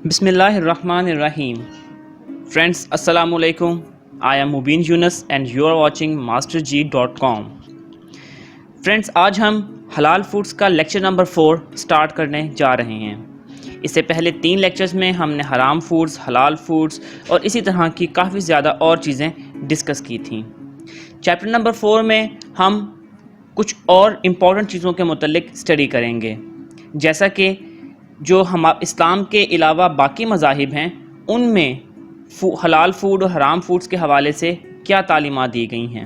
بسم اللہ الرحمن الرحیم. فرینڈس السلام علیکم. I am Mubeen Younus and you are watching masterg.com. Friends آج ہم حلال فوڈس کا لیکچر نمبر 4 سٹارٹ کرنے جا رہے ہیں. اس سے پہلے 3 لیکچرز میں ہم نے حرام فوڈس، حلال فوڈس اور اسی طرح کی کافی زیادہ اور چیزیں ڈسکس کی تھیں. چیپٹر نمبر 4 میں ہم کچھ اور امپورٹنٹ چیزوں کے متعلق اسٹڈی کریں گے، جیسا کہ جو ہم اسلام کے علاوہ باقی مذاہب ہیں ان میں حلال فوڈ اور حرام فوڈس کے حوالے سے کیا تعلیمات دی گئی ہیں.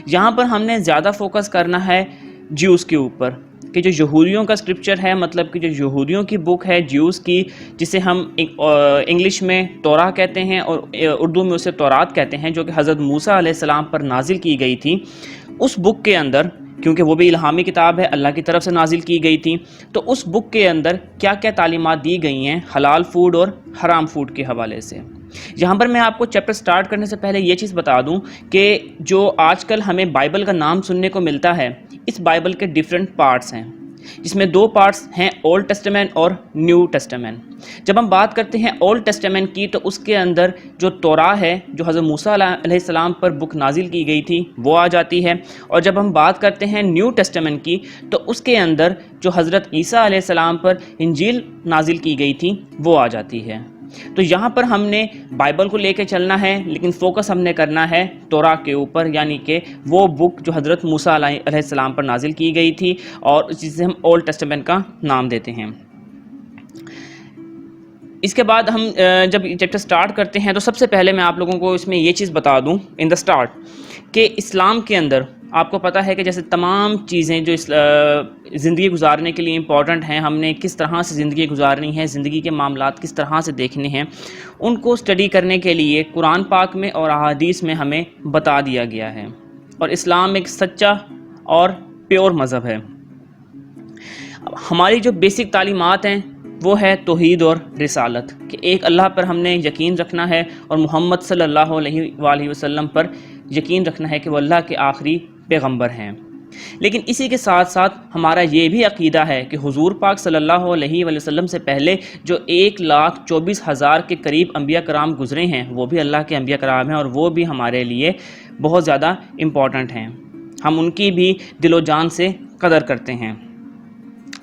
یہاں پر ہم نے زیادہ فوکس کرنا ہے جیوز کے اوپر، کہ جو یہودیوں کا اسکرپچر ہے، مطلب کہ جو یہودیوں کی بک ہے جیوز کی، جسے ہم انگلش میں توراہ کہتے ہیں اور اردو میں اسے تورات کہتے ہیں، جو کہ حضرت موسیٰ علیہ السلام پر نازل کی گئی تھی. اس بک کے اندر، کیونکہ وہ بھی الہامی کتاب ہے، اللہ کی طرف سے نازل کی گئی تھی، تو اس بک کے اندر کیا کیا تعلیمات دی گئی ہیں حلال فوڈ اور حرام فوڈ کے حوالے سے. یہاں پر میں آپ کو چیپٹر سٹارٹ کرنے سے پہلے یہ چیز بتا دوں کہ جو آج کل ہمیں بائبل کا نام سننے کو ملتا ہے، اس بائبل کے ڈیفرنٹ پارٹس ہیں، جس میں 2 پارٹس ہیں، اولڈ ٹیسٹامنٹ اور نیو ٹیسٹامنٹ. جب ہم بات کرتے ہیں اولڈ ٹیسٹامنٹ کی، تو اس کے اندر جو توراہ ہے، جو حضرت موسیٰ علیہ السلام پر بک نازل کی گئی تھی، وہ آ جاتی ہے. اور جب ہم بات کرتے ہیں نیو ٹیسٹامنٹ کی، تو اس کے اندر جو حضرت عیسیٰ علیہ السلام پر انجیل نازل کی گئی تھی، وہ آ جاتی ہے. تو یہاں پر ہم نے بائبل کو لے کے چلنا ہے، لیکن فوکس ہم نے کرنا ہے توراہ کے اوپر، یعنی کہ وہ بک جو حضرت موسیٰ علیہ السلام پر نازل کی گئی تھی اور جسے ہم اولڈ ٹیسٹامنٹ کا نام دیتے ہیں. اس کے بعد ہم جب چیپٹر سٹارٹ کرتے ہیں، تو سب سے پہلے میں آپ لوگوں کو اس میں یہ چیز بتا دوں ان دا سٹارٹ کہ اسلام کے اندر آپ کو پتہ ہے کہ جیسے تمام چیزیں جو زندگی گزارنے کے لیے امپورٹنٹ ہیں، ہم نے کس طرح سے زندگی گزارنی ہے، زندگی کے معاملات کس طرح سے دیکھنے ہیں، ان کو اسٹڈی کرنے کے لیے قرآن پاک میں اور احادیث میں ہمیں بتا دیا گیا ہے. اور اسلام ایک سچا اور پیور مذہب ہے. ہماری جو بیسک تعلیمات ہیں وہ ہے توحید اور رسالت، کہ ایک اللہ پر ہم نے یقین رکھنا ہے اور محمد صلی اللہ علیہ وآلہ وسلم پر یقین رکھنا ہے کہ وہ اللہ کے آخری پیغمبر ہیں. لیکن اسی کے ساتھ ساتھ ہمارا یہ بھی عقیدہ ہے کہ حضور پاک صلی اللہ علیہ وآلہ وسلم سے پہلے جو 1,24,000 کے قریب انبیاء کرام گزرے ہیں، وہ بھی اللہ کے انبیاء کرام ہیں، اور وہ بھی ہمارے لیے بہت زیادہ امپورٹنٹ ہیں. ہم ان کی بھی دل و جان سے قدر کرتے ہیں،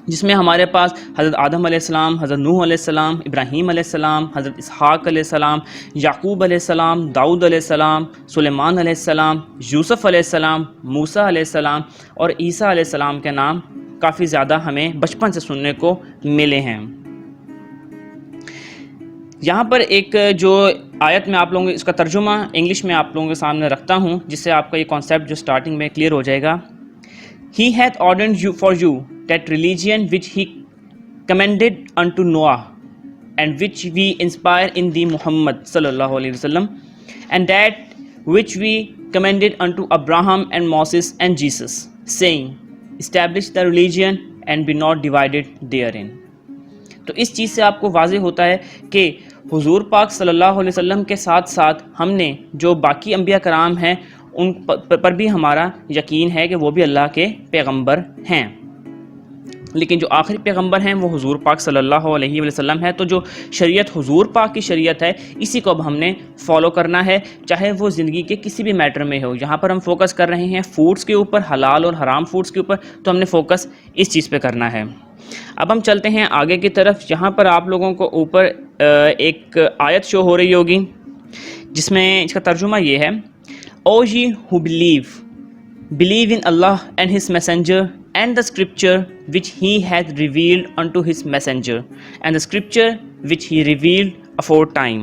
جس میں ہمارے پاس حضرت آدم علیہ السلام، حضرت نوح علیہ السلام، ابراہیم علیہ السلام، حضرت اسحاق علیہ السلام، یعقوب علیہ السلام، داؤد علیہ السلام، سلیمان علیہ السلام، یوسف علیہ السلام، موسیٰ علیہ السلام اور عیسیٰ علیہ السلام کے نام کافی زیادہ ہمیں بچپن سے سننے کو ملے ہیں. یہاں پر ایک جو آیت میں آپ لوگوں اس کا ترجمہ انگلش میں آپ لوگوں کے سامنے رکھتا ہوں، جس سے آپ کا یہ کانسیپٹ جو سٹارٹنگ میں کلیئر ہو جائے گا. He hath ordained you for you that religion which he commended unto Noah, and which we inspire in thee Muhammad sallallahu alaihi wasallam, and that which we commended unto Abraham and Moses and Jesus, saying, establish the religion and be not divided therein. تو اس چیز سے آپ کو واضح ہوتا ہے کہ حضور پاک صلی اللہ علیہ وسلم کے ساتھ ساتھ ہم نے جو باقی انبیاء کرام ہیں ان پر بھی ہمارا یقین ہے کہ وہ بھی اللہ کے پیغمبر ہیں، لیکن جو آخری پیغمبر ہیں وہ حضور پاک صلی اللہ علیہ وسلم ہے. تو جو شریعت حضور پاک کی شریعت ہے، اسی کو اب ہم نے فالو کرنا ہے، چاہے وہ زندگی کے کسی بھی میٹر میں ہو. یہاں پر ہم فوکس کر رہے ہیں فوڈس کے اوپر، حلال اور حرام فوڈس کے اوپر، تو ہم نے فوکس اس چیز پہ کرنا ہے. اب ہم چلتے ہیں آگے کی طرف. یہاں پر آپ لوگوں کو اوپر ایک آیت شو ہو رہی ہوگی، جس میں اس کا ترجمہ یہ ہے: O ye who believe in Allah and His messenger, and the scripture which He hath revealed unto His messenger, and the scripture which He revealed aforetime.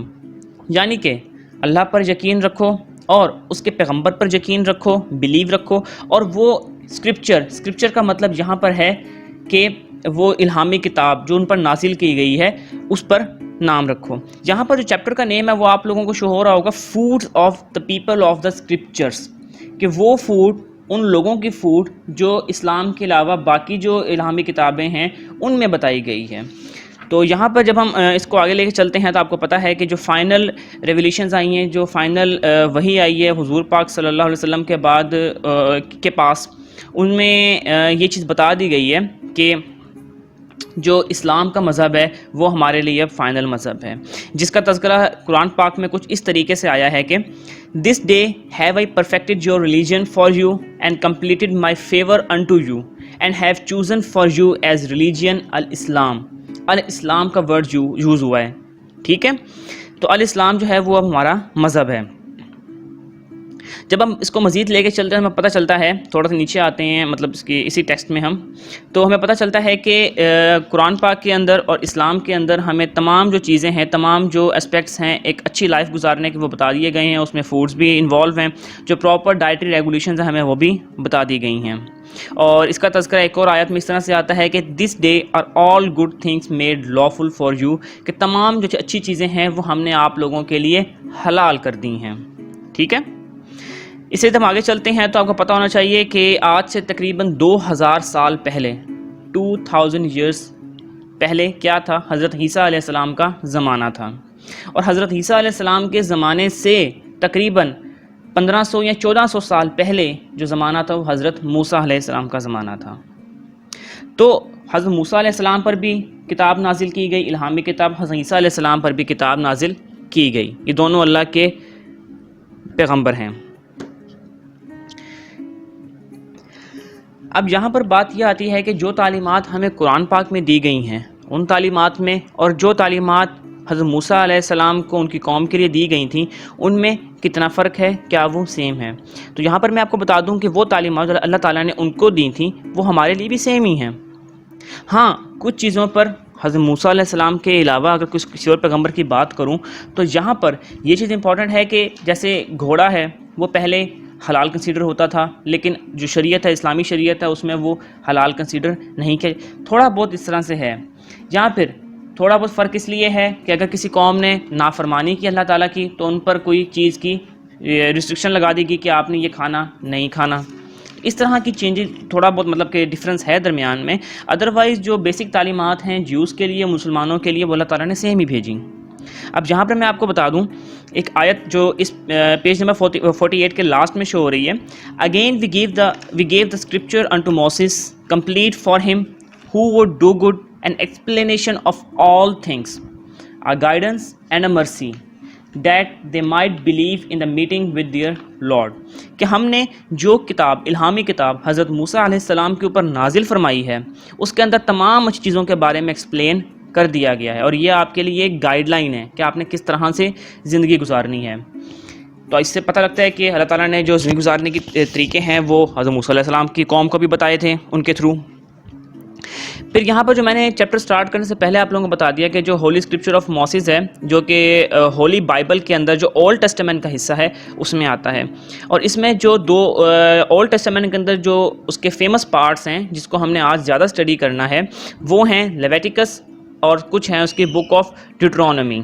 یعنی کہ اللہ پر یقین رکھو اور اس کے پیغمبر پر یقین رکھو، بلیو رکھو، اور وہ اسکرپچر کا مطلب یہاں پر ہے کہ وہ الہامی کتاب جو ان پر نازل کی گئی ہے، اس پر نام رکھو. یہاں پر جو چیپٹر کا نیم ہے وہ آپ لوگوں کو شو ہو رہا ہوگا، food of the people of the scriptures, کہ وہ فوڈ ان لوگوں کی فوڈ جو اسلام کے علاوہ باقی جو الہامی کتابیں ہیں ان میں بتائی گئی ہے. تو یہاں پر جب ہم اس کو آگے لے کے چلتے ہیں تو آپ کو پتہ ہے کہ جو فائنل ریولیشنز آئی ہیں، جو فائنل وحی آئی ہے حضور پاک صلی اللہ علیہ وسلم کے بعد کے پاس، ان میں یہ چیز بتا دی گئی ہے کہ جو اسلام کا مذہب ہے وہ ہمارے لیے اب فائنل مذہب ہے، جس کا تذکرہ قرآن پاک میں کچھ اس طریقے سے آیا ہے کہ this day have I perfected your religion for you and completed my favour unto you and have chosen for you as religion الاسلام. الاسلام کا ورڈ یوز ہوا ہے، ٹھیک ہے. تو الاسلام جو ہے وہ اب ہمارا مذہب ہے. جب ہم اس کو مزید لے کے چلتے ہیں ہمیں پتہ چلتا ہے، تھوڑا سا نیچے آتے ہیں مطلب اس کی اسی ٹیکسٹ میں ہم، تو ہمیں پتہ چلتا ہے کہ قرآن پاک کے اندر اور اسلام کے اندر ہمیں تمام جو چیزیں ہیں، تمام جو اسپیکٹس ہیں ایک اچھی لائف گزارنے کے وہ بتا دیے گئے ہیں. اس میں فوڈز بھی انوالو ہیں، جو پراپر ڈائٹری ریگولیشنز ہیں ہمیں وہ بھی بتا دی گئی ہیں. اور اس کا تذکرہ ایک اور آیت میں اس طرح سے آتا ہے کہ this day are all good things made lawful for you, کہ تمام جو اچھی چیزیں ہیں وہ ہم نے آپ لوگوں کے لیے حلال کر دی ہیں. ٹھیک ہے. اس سے ہم آگے چلتے ہیں تو آپ کو پتہ ہونا چاہیے کہ آج سے تقریباً 2000 سال پہلے 2000 ایئرس پہلے کیا تھا؟ حضرت عیسیٰ علیہ السلام کا زمانہ تھا. اور حضرت عیسیٰ علیہ السلام کے زمانے سے تقریباً 1500 یا 1400 سال پہلے جو زمانہ تھا وہ حضرت موسیٰ علیہ السلام کا زمانہ تھا. تو حضرت موسیٰ علیہ السلام پر بھی کتاب نازل کی گئی، الہامی کتاب. حضرت عیسیٰ علیہ السلام پر بھی کتاب نازل کی گئی. یہ دونوں اللہ کے پیغمبر ہیں. اب یہاں پر بات یہ آتی ہے کہ جو تعلیمات ہمیں قرآن پاک میں دی گئی ہیں ان تعلیمات میں اور جو تعلیمات حضرت موسیٰ علیہ السلام کو ان کی قوم کے لیے دی گئی تھیں ان میں کتنا فرق ہے، کیا وہ سیم ہے؟ تو یہاں پر میں آپ کو بتا دوں کہ وہ تعلیمات جو اللہ تعالیٰ نے ان کو دی تھیں وہ ہمارے لیے بھی سیم ہی ہیں. ہاں کچھ چیزوں پر حضرت موسیٰ علیہ السلام کے علاوہ اگر کسی اور پیغمبر کی بات کروں تو یہاں پر یہ چیز امپورٹنٹ ہے کہ جیسے گھوڑا ہے وہ پہلے حلال کنسیڈر ہوتا تھا، لیکن جو شریعت ہے اسلامی شریعت ہے اس میں وہ حلال کنسیڈر نہیں کہ تھوڑا بہت اس طرح سے ہے. یہاں پھر تھوڑا بہت فرق اس لیے ہے کہ اگر کسی قوم نے نافرمانی کی اللہ تعالیٰ کی تو ان پر کوئی چیز کی ریسٹرکشن لگا دی گی کہ آپ نے یہ کھانا نہیں کھانا. اس طرح کی چینجز تھوڑا بہت مطلب کہ ڈفرینس ہے درمیان میں. ادروائز جو بیسک تعلیمات ہیں جیوز کے لیے، مسلمانوں کے لیے، وہ اللہ تعالیٰ نے سیم ہی بھیجی. اب یہاں پر میں آپ کو بتا دوں ایک آیت جو اس پیج نمبر 48 کے لاسٹ میں شو ہو رہی ہے. Again we gave the scripture unto Moses complete for him who would do good and explanation of all things a guidance and a mercy that they might believe in the meeting with their Lord. کہ ہم نے جو کتاب الہامی کتاب حضرت موسیٰ علیہ السلام کے اوپر نازل فرمائی ہے اس کے اندر تمام اچھی چیزوں کے بارے میں ایکسپلین کر دیا گیا ہے، اور یہ آپ کے لیے ایک گائیڈ لائن ہے کہ آپ نے کس طرح سے زندگی گزارنی ہے. تو اس سے پتہ لگتا ہے کہ اللہ تعالیٰ نے جو زندگی گزارنے کے طریقے ہیں وہ حضرت موسیٰ علیہ السلام کی قوم کو بھی بتائے تھے ان کے تھرو. پھر یہاں پر جو میں نے چیپٹر سٹارٹ کرنے سے پہلے آپ لوگوں کو بتا دیا کہ جو ہولی اسکرپچر آف موسیز ہے جو کہ ہولی بائبل کے اندر جو اولڈ ٹیسٹمنٹ کا حصہ ہے اس میں آتا ہے. اور اس میں جو دو اولڈ ٹیسٹمنٹ کے اندر جو اس کے فیمس پارٹس ہیں جس کو ہم نے آج زیادہ اسٹڈی کرنا ہے وہ ہیں لیویٹیکس اور کچھ ہیں اس کی بک آف ڈیوٹرانومی.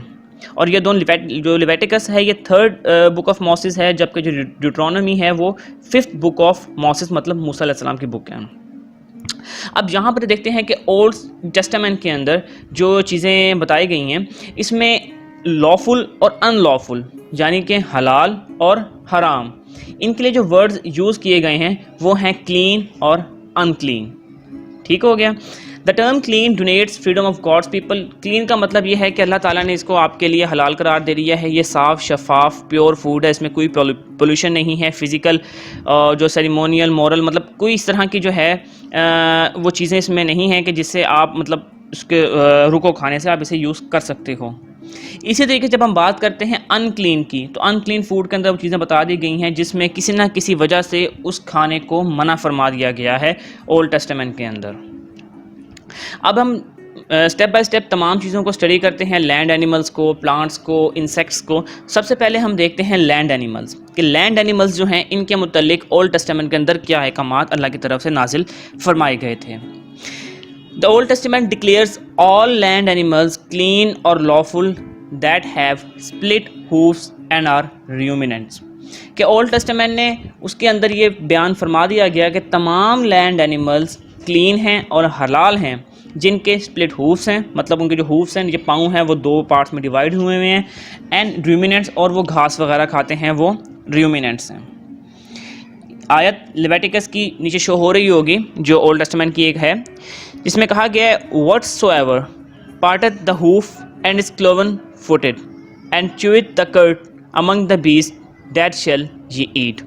اور یہ دونوں جو لیویٹیکس ہے یہ 3rd بک آف موسیز ہے، جبکہ جو ڈیوٹرانومی ہے وہ 5th بک آف موسیز مطلب موسیٰ علیہ السلام کی بک ہے. اب یہاں پر دیکھتے ہیں کہ اولڈ ٹیسٹمنٹ کے اندر جو چیزیں بتائی گئی ہیں اس میں لافل اور ان لافل یعنی کہ حلال اور حرام، ان کے لیے جو ورڈز یوز کیے گئے ہیں وہ ہیں کلین اور ان کلین. ٹھیک ہو گیا. The term clean donates freedom of God's people. Clean کا مطلب یہ ہے کہ اللہ تعالیٰ نے اس کو آپ کے لیے حلال قرار دے دیا ہے. یہ صاف شفاف پیور فوڈ ہے، اس میں کوئی پولوشن نہیں ہے. فزیکل جو سیریمونیل مورل مطلب کوئی اس طرح کی جو ہے وہ چیزیں اس میں نہیں ہیں کہ جس سے آپ مطلب اس کے رکو کھانے سے آپ اسے یوز کر سکتے ہو. اسی طریقے جب ہم بات کرتے ہیں ان کلین کی تو ان کلین فوڈ کے اندر وہ چیزیں بتا دی گئی ہیں جس میں کسی نہ کسی وجہ سے اس کھانے کو منع فرما دیا گیا ہے اولڈ ٹیسٹمنٹ کے اندر. اب ہم اسٹیپ بائی اسٹیپ تمام چیزوں کو اسٹڈی کرتے ہیں، لینڈ اینیملز کو، پلانٹس کو، انسیکٹس کو. سب سے پہلے ہم دیکھتے ہیں لینڈ اینیملز کہ لینڈ اینیملز جو ہیں ان کے متعلق اولڈ ٹیسٹمنٹ کے اندر کیا احکامات اللہ کی طرف سے نازل فرمائے گئے تھے. The Old Testament declares all land animals clean or lawful that have split hoofs and are ruminants. کہ اولڈ ٹیسٹمنٹ نے اس کے اندر یہ بیان فرما دیا گیا کہ تمام لینڈ اینیملز کلین ہیں اور حلال ہیں جن کے سپلٹ ہوفس ہیں، مطلب ان کے جو ہوفس ہیں یہ پاؤں ہیں وہ 2 پارٹس میں ڈیوائڈ ہوئے ہوئے ہیں. اینڈ ریومیننٹس اور وہ گھاس وغیرہ کھاتے ہیں وہ ریومیننٹس ہیں. آیت لیویٹیکس کی نیچے شو ہو رہی ہوگی جو اولڈ ٹیسٹمنٹ کی ایک ہے، جس میں کہا گیا ہے whatsoever parteth the hoof and is cloven footed and cheweth the cud among the beasts that shall ye eat.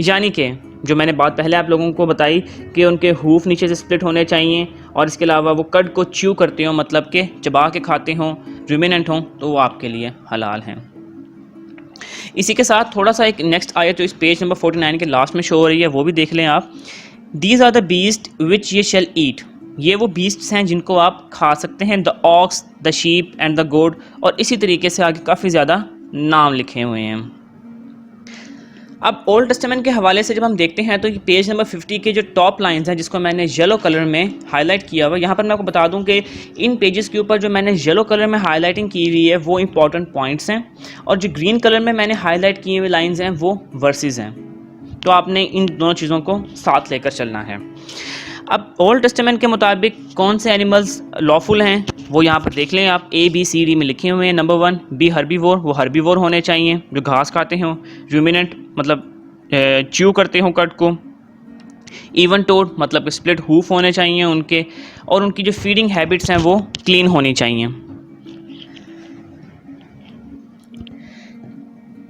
یعنی کہ جو میں نے بات پہلے آپ لوگوں کو بتائی کہ ان کے ہوف نیچے سے سپلٹ ہونے چاہیے اور اس کے علاوہ وہ کڈ کو چیو کرتے ہوں، مطلب کہ چبا کے کھاتے ہوں، رومیننٹ ہوں، تو وہ آپ کے لیے حلال ہیں۔ اسی کے ساتھ تھوڑا سا ایک نیکسٹ آیت جو اس پیج نمبر 49 کے لاسٹ میں شو ہو رہی ہے وہ بھی دیکھ لیں آپ۔ دیز آر دا بیسٹ وچ یہ شیل ایٹ، یہ وہ بیسٹس ہیں جن کو آپ کھا سکتے ہیں، the ox, the sheep and the goat, اور اسی طریقے سے آگے کافی زیادہ نام لکھے ہوئے ہیں۔ اب اولڈ ٹیسٹمنٹ کے حوالے سے جب ہم دیکھتے ہیں تو یہ پیج نمبر 50 کے جو ٹاپ لائنز ہیں جس کو میں نے یلو کلر میں ہائی لائٹ کیا ہوا، یہاں پر میں آپ کو بتا دوں کہ ان پیجز کے اوپر جو میں نے یلو کلر میں ہائی لائٹنگ کی ہوئی ہے وہ امپورٹنٹ پوائنٹس ہیں، اور جو گرین کلر میں نے ہائی لائٹ کیے ہوئے لائنز ہیں وہ ورسز ہیں، تو آپ نے ان دونوں چیزوں کو ساتھ لے کر چلنا ہے۔ اب اولڈ ٹیسٹمنٹ کے مطابق کون سے اینیملز لافل ہیں وہ یہاں پر دیکھ لیں آپ، ABCD میں لکھے ہوئے ہیں۔ نمبر 1 بی ہربیور، وہ ہربیور ہونے چاہیے جو گھاس کھاتے ہوں، رومیننٹ مطلب چیو کرتے ہوں کٹ کو، ایون ٹوڈ مطلب سپلٹ ہوف ہونے چاہیے ان کے، اور ان کی جو فیڈنگ ہیبٹس ہیں وہ کلین ہونی چاہیے۔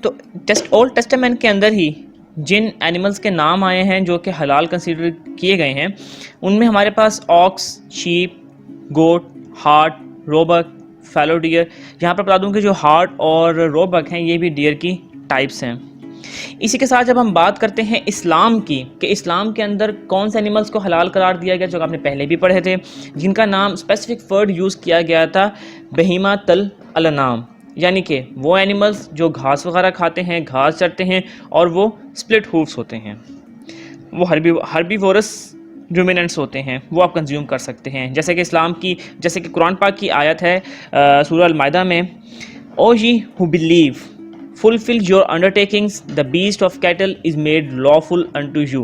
تو اولڈ ٹیسٹمنٹ کے اندر ہی جن اینیملز کے نام آئے ہیں جو کہ حلال کنسیڈر کیے گئے ہیں ان میں ہمارے پاس آکس، شیپ، گوٹ، ہارٹ، روبک، فیلو ڈیئر۔ یہاں پر بتا دوں کہ جو ہارٹ اور روبک ہیں یہ بھی ڈیئر کی ٹائپس ہیں۔ اسی کے ساتھ جب ہم بات کرتے ہیں اسلام کی کہ اسلام کے اندر کون سے اینیملز کو حلال قرار دیا گیا، جو آپ نے پہلے بھی پڑھے تھے، جن کا نام اسپیسیفک ورڈ یوز کیا گیا تھا بہیمۃ الانعام، یعنی کہ وہ اینیملز جو گھاس وغیرہ کھاتے ہیں، گھاس چرتے ہیں اور وہ سپلٹ ہوفس ہوتے ہیں، وہ ہربیورس رومیننٹس ہوتے ہیں، وہ آپ کنزیوم کر سکتے ہیں۔ جیسے کہ جیسے کہ قرآن پاک کی آیت ہے سورہ المائدہ میں، او ye who believe fulfill your undertakings, the beast of cattle is made lawful unto you,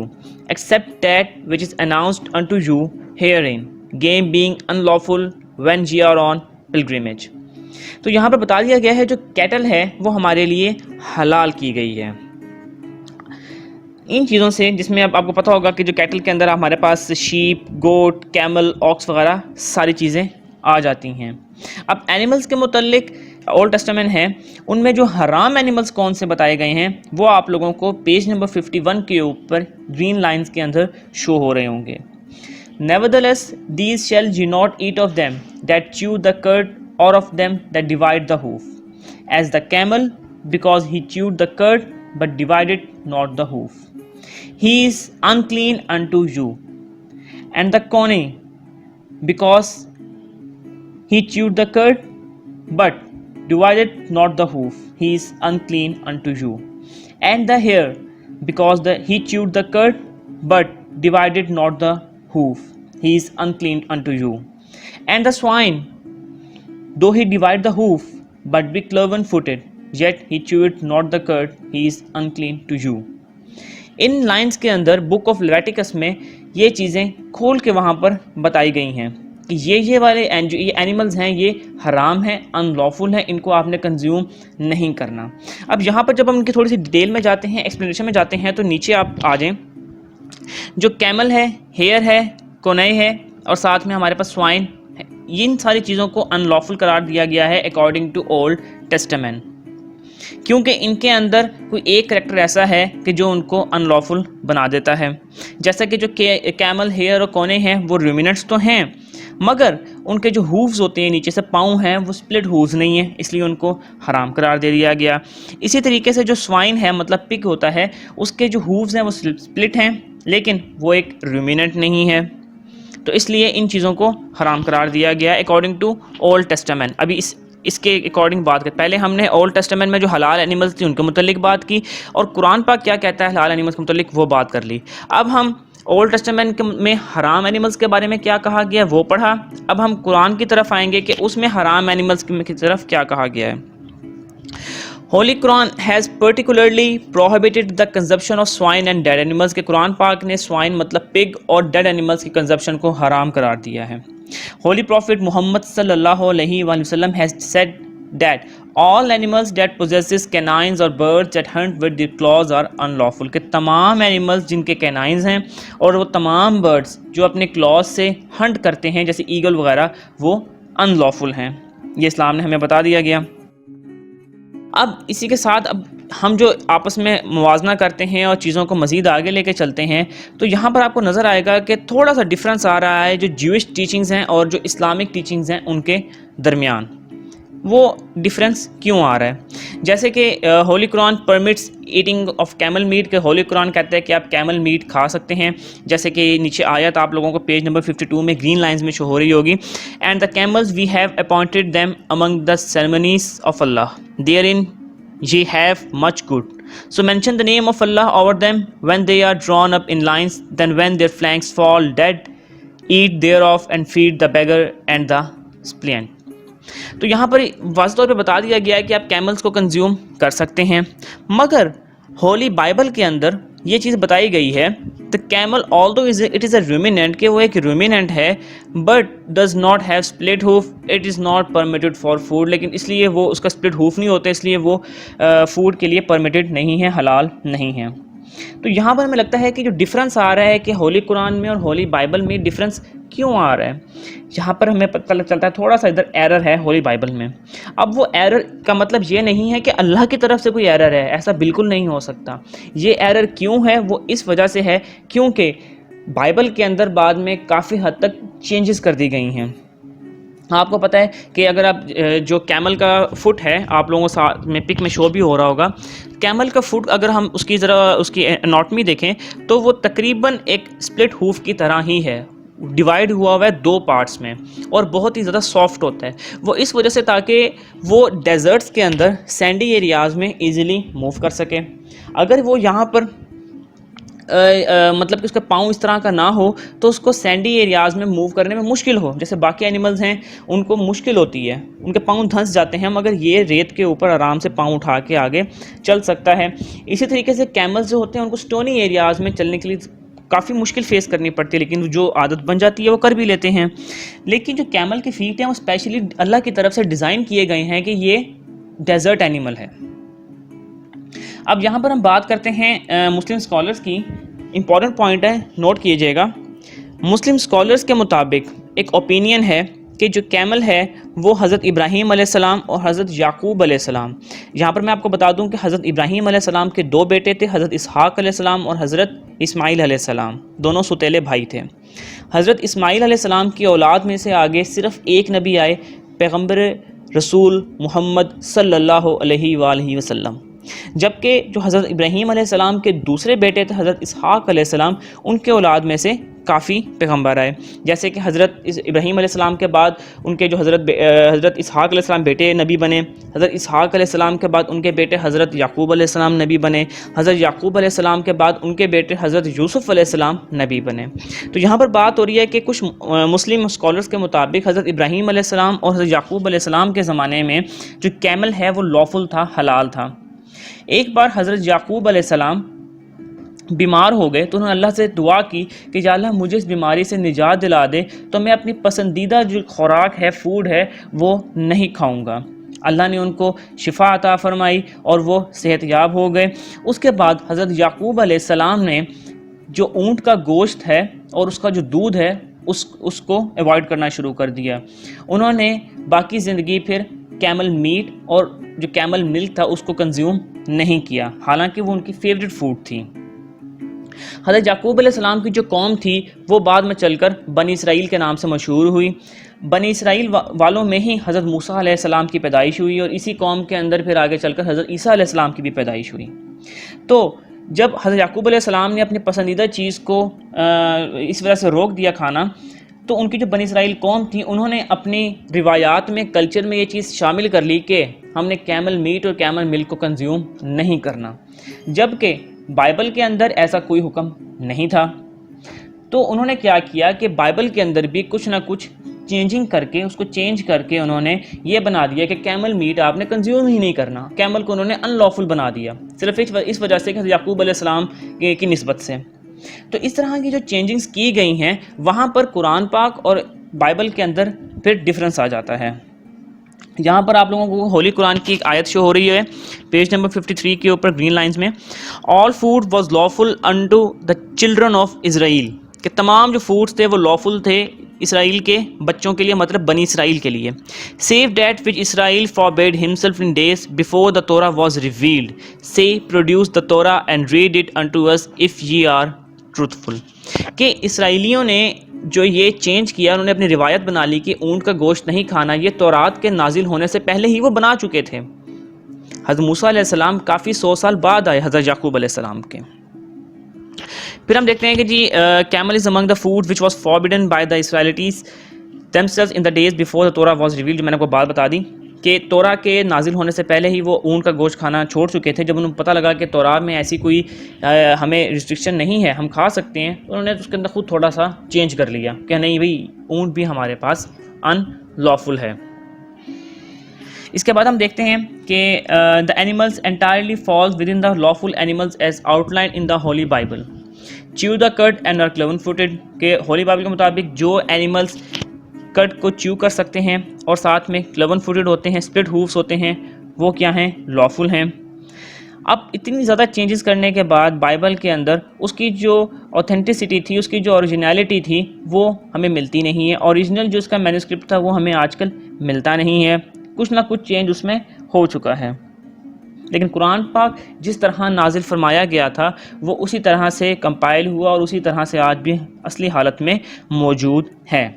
except that which is announced unto you herein, game being unlawful when ye are on pilgrimage. تو یہاں پر بتا دیا گیا ہے جو Cattell ہے وہ ہمارے لیے حلال کی گئی ہے ان چیزوں سے، جس میں اب آپ کو پتہ ہوگا کہ جو کیٹل کے اندر ہمارے پاس شیپ، گوٹ، کیمل، آکس وغیرہ ساری چیزیں آ جاتی ہیں۔ اب اینیملز کے متعلق اولڈ ٹیسٹمنٹ ہے، ان میں جو حرام اینیملز کون سے بتائے گئے ہیں وہ آپ لوگوں کو پیج نمبر 51 کے اوپر گرین لائنز کے اندر شو ہو رہے ہوں گے۔ Nevertheless, these shall ye not eat of them that chew the cud, or of them that divide the hoof, as the camel, because he chewed the cud, but divided not the hoof. He is unclean unto you. And the coney, because he chewed the cud, but divided not the hoof, he is unclean unto you. And the hare, because he chewed the cud, but divided not the hoof, he is unclean unto you. And the swine, though he divide the hoof, but be cloven footed, yet he chewed not the cud, he is unclean to you. In lines کے اندر بک of لیویٹیکس میں یہ چیزیں کھول کے وہاں پر بتائی گئی ہیں کہ یہ والے یہ اینیملز ہیں یہ حرام ہیں، ان لافل ہیں، ان کو آپ نے کنزیوم نہیں کرنا۔ اب یہاں پر جب ہم ان کی تھوڑی سی ڈیٹیل میں جاتے ہیں، ایکسپلینیشن میں جاتے ہیں، تو نیچے آپ آ جائیں، جو کیمل ہے، ہیئر ہے، کونئی ہے، اور ساتھ میں ہمارے پاس سوائن، ان ساری چیزوں کو ان لافل قرار دیا گیا ہے اکارڈنگ ٹو اولڈ ٹیسٹمنٹ، کیونکہ ان کے اندر کوئی ایک کریکٹر ایسا ہے کہ جو ان کو ان لافل بنا دیتا ہے۔ جیسا کہ جو کیمل، ہیئر اور کونے ہیں وہ رومیننٹس تو ہیں، مگر ان کے جو ہووز ہوتے ہیں نیچے سے پاؤں ہیں وہ سپلٹ ہووز نہیں ہیں، اس لیے ان کو حرام قرار دے دیا گیا۔ اسی طریقے سے جو سوائن ہے مطلب پگ ہوتا ہے، اس کے جو ہووز ہیں وہ سپلٹ ہیں لیکن وہ ایک رومیننٹ نہیں ہے، تو اس لیے ان چیزوں کو حرام قرار دیا گیا اکارڈنگ ٹو اولڈ ٹیسٹمنٹ۔ ابھی اس کے اکارڈنگ بات کریں، پہلے ہم نے اولڈ ٹیسٹمنٹ میں جو حلال اینیملز تھے ان کے متعلق بات کی، اور قرآن پاک کیا کہتا ہے حلال اینیملز کے متعلق وہ بات کر لی۔ اب ہم اولڈ ٹیسٹمنٹ میں حرام اینیملز کے بارے میں کیا کہا گیا وہ پڑھا، اب ہم قرآن کی طرف آئیں گے کہ اس میں حرام اینیملز کی طرف کیا کہا گیا ہے۔ Holy Quran has particularly prohibited the consumption of swine and dead animals, کے قرآن پاک نے سوائن مطلب پگ اور ڈیڈ اینیملز کی کنزمپشن کو حرام قرار دیا ہے۔ ہولی پروفٹ محمد صلی اللہ علیہ وآلہ وسلم has said that all animals that possesses canines or birds that hunt with their claws are unlawful. کہ تمام animals جن کے canines ہیں اور وہ تمام birds جو اپنے claws سے hunt کرتے ہیں جیسے ایگل وغیرہ وہ unlawful ہیں. یہ اسلام نے ہمیں بتا دیا گیا. اب اسی کے ساتھ اب ہم جو آپس میں موازنہ کرتے ہیں اور چیزوں کو مزید آگے لے کے چلتے ہیں تو یہاں پر آپ کو نظر آئے گا کہ تھوڑا سا ڈفرینس آ رہا ہے جو جیوش ٹیچنگز ہیں اور جو اسلامک ٹیچنگز ہیں ان کے درمیان. وہ ڈفرینس کیوں آ رہا ہے؟ جیسے کہ Holy Quran permits eating of camel meat, کہ ہولی قرآن کہتا ہے کہ آپ کیمل میٹ کھا سکتے ہیں، جیسے کہ نیچے آیت آپ لوگوں کو پیج نمبر 52 میں گرین لائنز میں شو ہو رہی ہوگی. And the camels we have appointed them among the ceremonies of Allah therein ye have much good. So mention the name of Allah over them when they are drawn up in lines, then when their flanks fall dead, eat thereof and feed the beggar and the suppliant. تو یہاں پر واضح طور پہ بتا دیا گیا ہے کہ آپ کیملز کو کنزیوم کر سکتے ہیں، مگر ہولی بائبل کے اندر یہ چیز بتائی گئی ہے the camel although it is a ruminant کہ وہ ایک ruminant ہے but does not have split hoof, it is not permitted for food. لیکن اس لیے وہ اس کا split hoof نہیں ہوتا، اس لیے وہ فوڈ کے لیے permitted نہیں ہے، حلال نہیں ہے. تو یہاں پر ہمیں لگتا ہے کہ جو ڈفرینس آ رہا ہے کہ ہولی قرآن میں اور ہولی بائبل میں ڈفرینس کیوں آ رہا ہے، یہاں پر ہمیں پتہ چلتا ہے تھوڑا سا ادھر ایرر ہے ہولی بائبل میں. اب وہ ایرر کا مطلب یہ نہیں ہے کہ اللہ کی طرف سے کوئی ایرر ہے، ایسا بالکل نہیں ہو سکتا. یہ ایرر کیوں ہے؟ وہ اس وجہ سے ہے کیونکہ بائبل کے اندر بعد میں کافی حد تک چینجز کر دی گئی ہیں. آپ کو پتہ ہے کہ اگر آپ جو کیمل کا فٹ ہے، آپ لوگوں ساتھ میں پک میں شو بھی ہو رہا ہوگا، کیمل کا فٹ اگر ہم اس کی ذرا اس کی اناٹمی دیکھیں تو وہ تقریباً ایک سپلٹ ہوف کی طرح ہی ہے، ڈیوائیڈ ہوا ہے 2 پارٹس میں اور بہت ہی زیادہ سافٹ ہوتا ہے. وہ اس وجہ سے تاکہ وہ ڈیزرٹس کے اندر سینڈی ایریاز میں ایزیلی موو کر سکے. اگر وہ یہاں پر مطلب کہ اس کا پاؤں اس طرح کا نہ ہو تو اس کو سینڈی ایریاز میں موو کرنے میں مشکل ہو، جیسے باقی اینیملز ہیں ان کو مشکل ہوتی ہے، ان کے پاؤں دھنس جاتے ہیں، مگر یہ ریت کے اوپر آرام سے پاؤں اٹھا کے آگے چل سکتا ہے. اسی طریقے سے کیملز جو ہوتے ہیں ان کو سٹونی ایریاز میں چلنے کے لیے کافی مشکل فیس کرنی پڑتی ہے، لیکن جو عادت بن جاتی ہے وہ کر بھی لیتے ہیں. لیکن جو کیمل کی فیٹ ہیں وہ اسپیشلی اللہ کی طرف سے ڈیزائن کیے گئے ہیں کہ یہ ڈیزرٹ اینیمل ہے. اب یہاں پر ہم بات کرتے ہیں مسلم اسکالرس کی. امپورٹنٹ پوائنٹ ہے، نوٹ کیجئے گا. مسلم اسکالرس کے مطابق ایک اوپینین ہے کہ جو کیمل ہے وہ حضرت ابراہیم علیہ السلام اور حضرت یعقوب علیہ السلام، یہاں پر میں آپ کو بتا دوں کہ حضرت ابراہیم علیہ السلام کے 2 بیٹے تھے، حضرت اسحاق علیہ السلام اور حضرت اسماعیل علیہ السلام، دونوں ستیلے بھائی تھے. حضرت اسماعیل علیہ السلام کی اولاد میں سے آگے صرف ایک نبی آئے، پیغمبر رسول محمد صلی اللہ علیہ وآلہ وسلم، جبکہ جو حضرت ابراہیم علیہ السلام کے دوسرے بیٹے تھے حضرت اسحاق علیہ السلام، ان کے اولاد میں سے کافی پیغمبر آئے. جیسے کہ حضرت ابراہیم علیہ السلام کے بعد ان کے جو حضرت اسحاق علیہ السلام بیٹے نبی بنے، حضرت اسحاق علیہ السلام کے بعد ان کے بیٹے حضرت یعقوب علیہ السلام نبی بنے، حضرت یعقوب علیہ السلام کے بعد ان کے بیٹے حضرت یوسف علیہ السلام نبی بنے. تو یہاں پر بات ہو رہی ہے کہ کچھ مسلم اسکالرس کے مطابق حضرت ابراہیم علیہ السلام اور حضرت یعقوب علیہ السلام کے زمانے میں جو کیمل ہے وہ لافل تھا، حلال تھا. ایک بار حضرت یعقوب علیہ السلام بیمار ہو گئے تو انہوں نے اللہ سے دعا کی کہ یا اللہ مجھے اس بیماری سے نجات دلا دے تو میں اپنی پسندیدہ جو خوراک ہے، فوڈ ہے، وہ نہیں کھاؤں گا. اللہ نے ان کو شفا عطا فرمائی اور وہ صحت یاب ہو گئے. اس کے بعد حضرت یعقوب علیہ السلام نے جو اونٹ کا گوشت ہے اور اس کا جو دودھ ہے اس کو ایوائڈ کرنا شروع کر دیا. انہوں نے باقی زندگی پھر کیمل میٹ اور جو کیمل ملک تھا اس کو کنزیوم نہیں کیا، حالانکہ وہ ان کی فیوریٹ فوڈ تھی. حضرت یعقوب علیہ السلام کی جو قوم تھی وہ بعد میں چل کر بنی اسرائیل کے نام سے مشہور ہوئی. بنی اسرائیل والوں میں ہی حضرت موسیٰ علیہ السلام کی پیدائش ہوئی اور اسی قوم کے اندر پھر آگے چل کر حضرت عیسیٰ علیہ السلام کی بھی پیدائش ہوئی. تو جب حضرت یعقوب علیہ السلام نے اپنی پسندیدہ چیز کو اس وجہ سے روک دیا کھانا، تو ان کی جو بنی اسرائیل قوم تھی انہوں نے اپنی روایات میں، کلچر میں یہ چیز شامل کر لی کہ ہم نے کیمل میٹ اور کیمل ملک کو کنزیوم نہیں کرنا، جبکہ بائبل کے اندر ایسا کوئی حکم نہیں تھا. تو انہوں نے کیا کیا کہ بائبل کے اندر بھی کچھ نہ کچھ چینجنگ کر کے اس کو چینج کر کے انہوں نے یہ بنا دیا کہ کیمل میٹ آپ نے کنزیوم ہی نہیں کرنا. کیمل کو انہوں نے ان لافل بنا دیا صرف اس وجہ سے کہ یعقوب علیہ السلام کی نسبت سے. تو اس طرح کی جو چینجنگز کی گئی ہیں وہاں پر قرآن پاک اور بائبل کے اندر پھر ڈفرنس آ جاتا ہے. یہاں پر آپ لوگوں کو ہولی قرآن کی ایک آیت شو ہو رہی ہے پیج نمبر 53 کے اوپر گرین لائنز میں. آل food was lawful into the children of Israel, کہ تمام جو فوڈس تھے وہ لافل تھے اسرائیل کے بچوں کے لیے، مطلب بنی اسرائیل کے لیے. Save that which Israel forbade himself in days before the Torah was revealed, say produce the Torah and read it unto us if ye are truthful. کہ اسرائیلیوں نے جو یہ چینج کیا، انہوں نے اپنی روایت بنا لی کہ اونٹ کا گوشت نہیں کھانا، یہ تورات کے نازل ہونے سے پہلے ہی وہ بنا چکے تھے. حضرت موسیٰ علیہ السلام کافی 100 سال بعد آئے حضرت یعقوب علیہ السلام کے. پھر ہم دیکھتے ہیں کہ جی camel is among the food which was forbidden by the Israelites themselves in the days before the Torah was revealed. میں نے کو بات بتا دی کہ تورا کے نازل ہونے سے پہلے ہی وہ اونٹ کا گوشت کھانا چھوڑ چکے تھے. جب انہوں کو پتہ لگا کہ تورا میں ایسی کوئی ہمیں ریسٹرکشن نہیں ہے، ہم کھا سکتے ہیں، تو انہوں نے اس کے اندر خود تھوڑا سا چینج کر لیا کہ نہیں بھئی اونٹ بھی ہمارے پاس ان لافل ہے. اس کے بعد ہم دیکھتے ہیں کہ the animals entirely falls within the lawful animals as outlined in the Holy Bible. chew the cud and are cloven footed، کہ ہولی بائبل کے مطابق جو اینیملز کٹ کو چیو کر سکتے ہیں اور ساتھ میں کلون فوٹڈ ہوتے ہیں، سپلٹ ہوفس ہوتے ہیں، وہ کیا ہیں؟ لافل ہیں. اب اتنی زیادہ چینجز کرنے کے بعد بائبل کے اندر اس کی جو اوتھینٹسٹی تھی، اس کی جو اوریجنیلٹی تھی، وہ ہمیں ملتی نہیں ہے. اوریجنل جو اس کا مینوسکرپٹ تھا وہ ہمیں آج کل ملتا نہیں ہے، کچھ نہ کچھ چینج اس میں ہو چکا ہے. لیکن قرآن پاک جس طرح نازل فرمایا گیا تھا وہ اسی طرح سے کمپائل ہوا اور اسی طرح سے آج بھی اصلی حالت میں موجود ہے.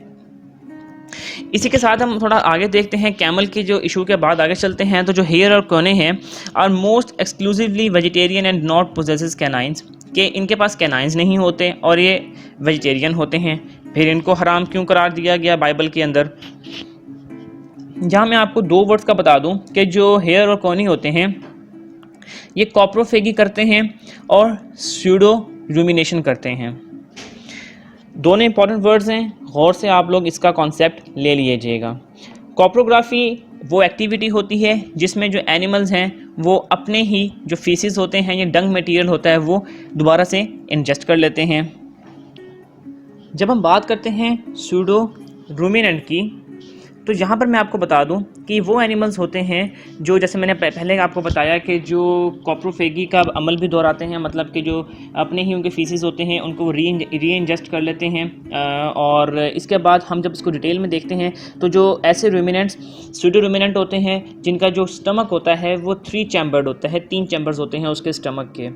اسی کے ساتھ ہم تھوڑا آگے دیکھتے ہیں کیمل کے جو ایشو کے بعد آگے چلتے ہیں. تو جو ہیئر اور کونے ہیں are most exclusively vegetarian and not possesses canines, کہ ان کے پاس کینائنز نہیں ہوتے اور یہ ویجیٹیرین ہوتے ہیں. پھر ان کو حرام کیوں قرار دیا گیا بائبل کے اندر؟ جہاں میں آپ کو 2 ورڈز کا بتا دوں کہ جو ہیئر اور کونی ہوتے ہیں یہ کوپروفیگی کرتے ہیں اور سیوڈو رومینیشن کرتے ہیں. دونوں امپورٹنٹ ورڈز ہیں، غور سے آپ لوگ اس کا کانسیپٹ لے لیجئے گا. کوپروگرافی وہ ایکٹیویٹی ہوتی ہے جس میں جو اینیملز ہیں وہ اپنے ہی جو فیسز ہوتے ہیں یا ڈنگ میٹیریل ہوتا ہے وہ دوبارہ سے انجسٹ کر لیتے ہیں. جب ہم بات کرتے ہیں سیوڈو رومیننٹ کی، تو یہاں پر میں آپ کو بتا دوں کہ وہ اینیملز ہوتے ہیں جو جیسے میں نے پہلے آپ کو بتایا کہ جو کوپروفیگی کا عمل بھی دہراتے ہیں، مطلب کہ جو اپنے ہی ان کے فیسز ہوتے ہیں ان کو ری انجسٹ کر لیتے ہیں. اور اس کے بعد ہم جب اس کو ڈیٹیل میں دیکھتے ہیں تو جو ایسے رومیننٹس سیوڈو رومیننٹ ہوتے ہیں جن کا جو سٹمک ہوتا ہے وہ 3 چیمبرڈ ہوتا ہے، 3 چیمبرز ہوتے ہیں اس کے سٹمک کے.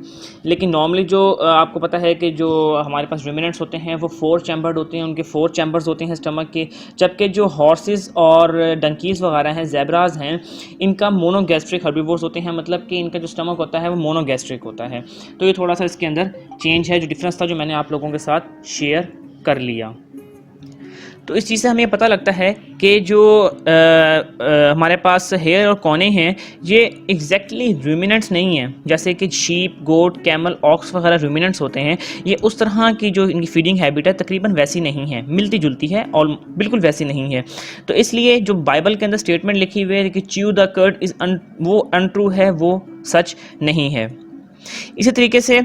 لیکن نارملی جو آپ کو پتہ ہے کہ جو ہمارے پاس رومیننٹس ہوتے ہیں وہ 4 چیمبرڈ ہوتے ہیں، ان کے 4 چیمبرز ہوتے ہیں سٹمک کے. جبکہ جو ہارسز اور ڈنکیز وغیرہ ہیں، زیبراز ہیں، ان کا مونو گیسٹرک ہربیورز ہوتے ہیں، مطلب کہ ان کا جو سٹمک ہوتا ہے وہ مونو گیسٹرک ہوتا ہے. تو یہ تھوڑا سا اس کے اندر چینج ہے، جو ڈفرینس تھا جو میں نے آپ لوگوں کے ساتھ شیئر کر لیا. تو اس چیز سے ہمیں پتہ لگتا ہے کہ جو ہمارے پاس ہیئر اور کونے ہیں یہ ایگزیکٹلی رومیننٹس نہیں ہیں. جیسے کہ شیپ، گوٹ، کیمل، آکس وغیرہ رومیننٹس ہوتے ہیں، یہ اس طرح کی جو ان کی فیڈنگ ہیبٹ ہے تقریباً ویسی نہیں ہے، ملتی جلتی ہے اور بالکل ویسی نہیں ہے. تو اس لیے جو بائبل کے اندر اسٹیٹمنٹ لکھی ہوئی ہے کہ چیو دا کرڈ وہ انٹرو ہے، وہ سچ نہیں ہے. اسی طریقے سے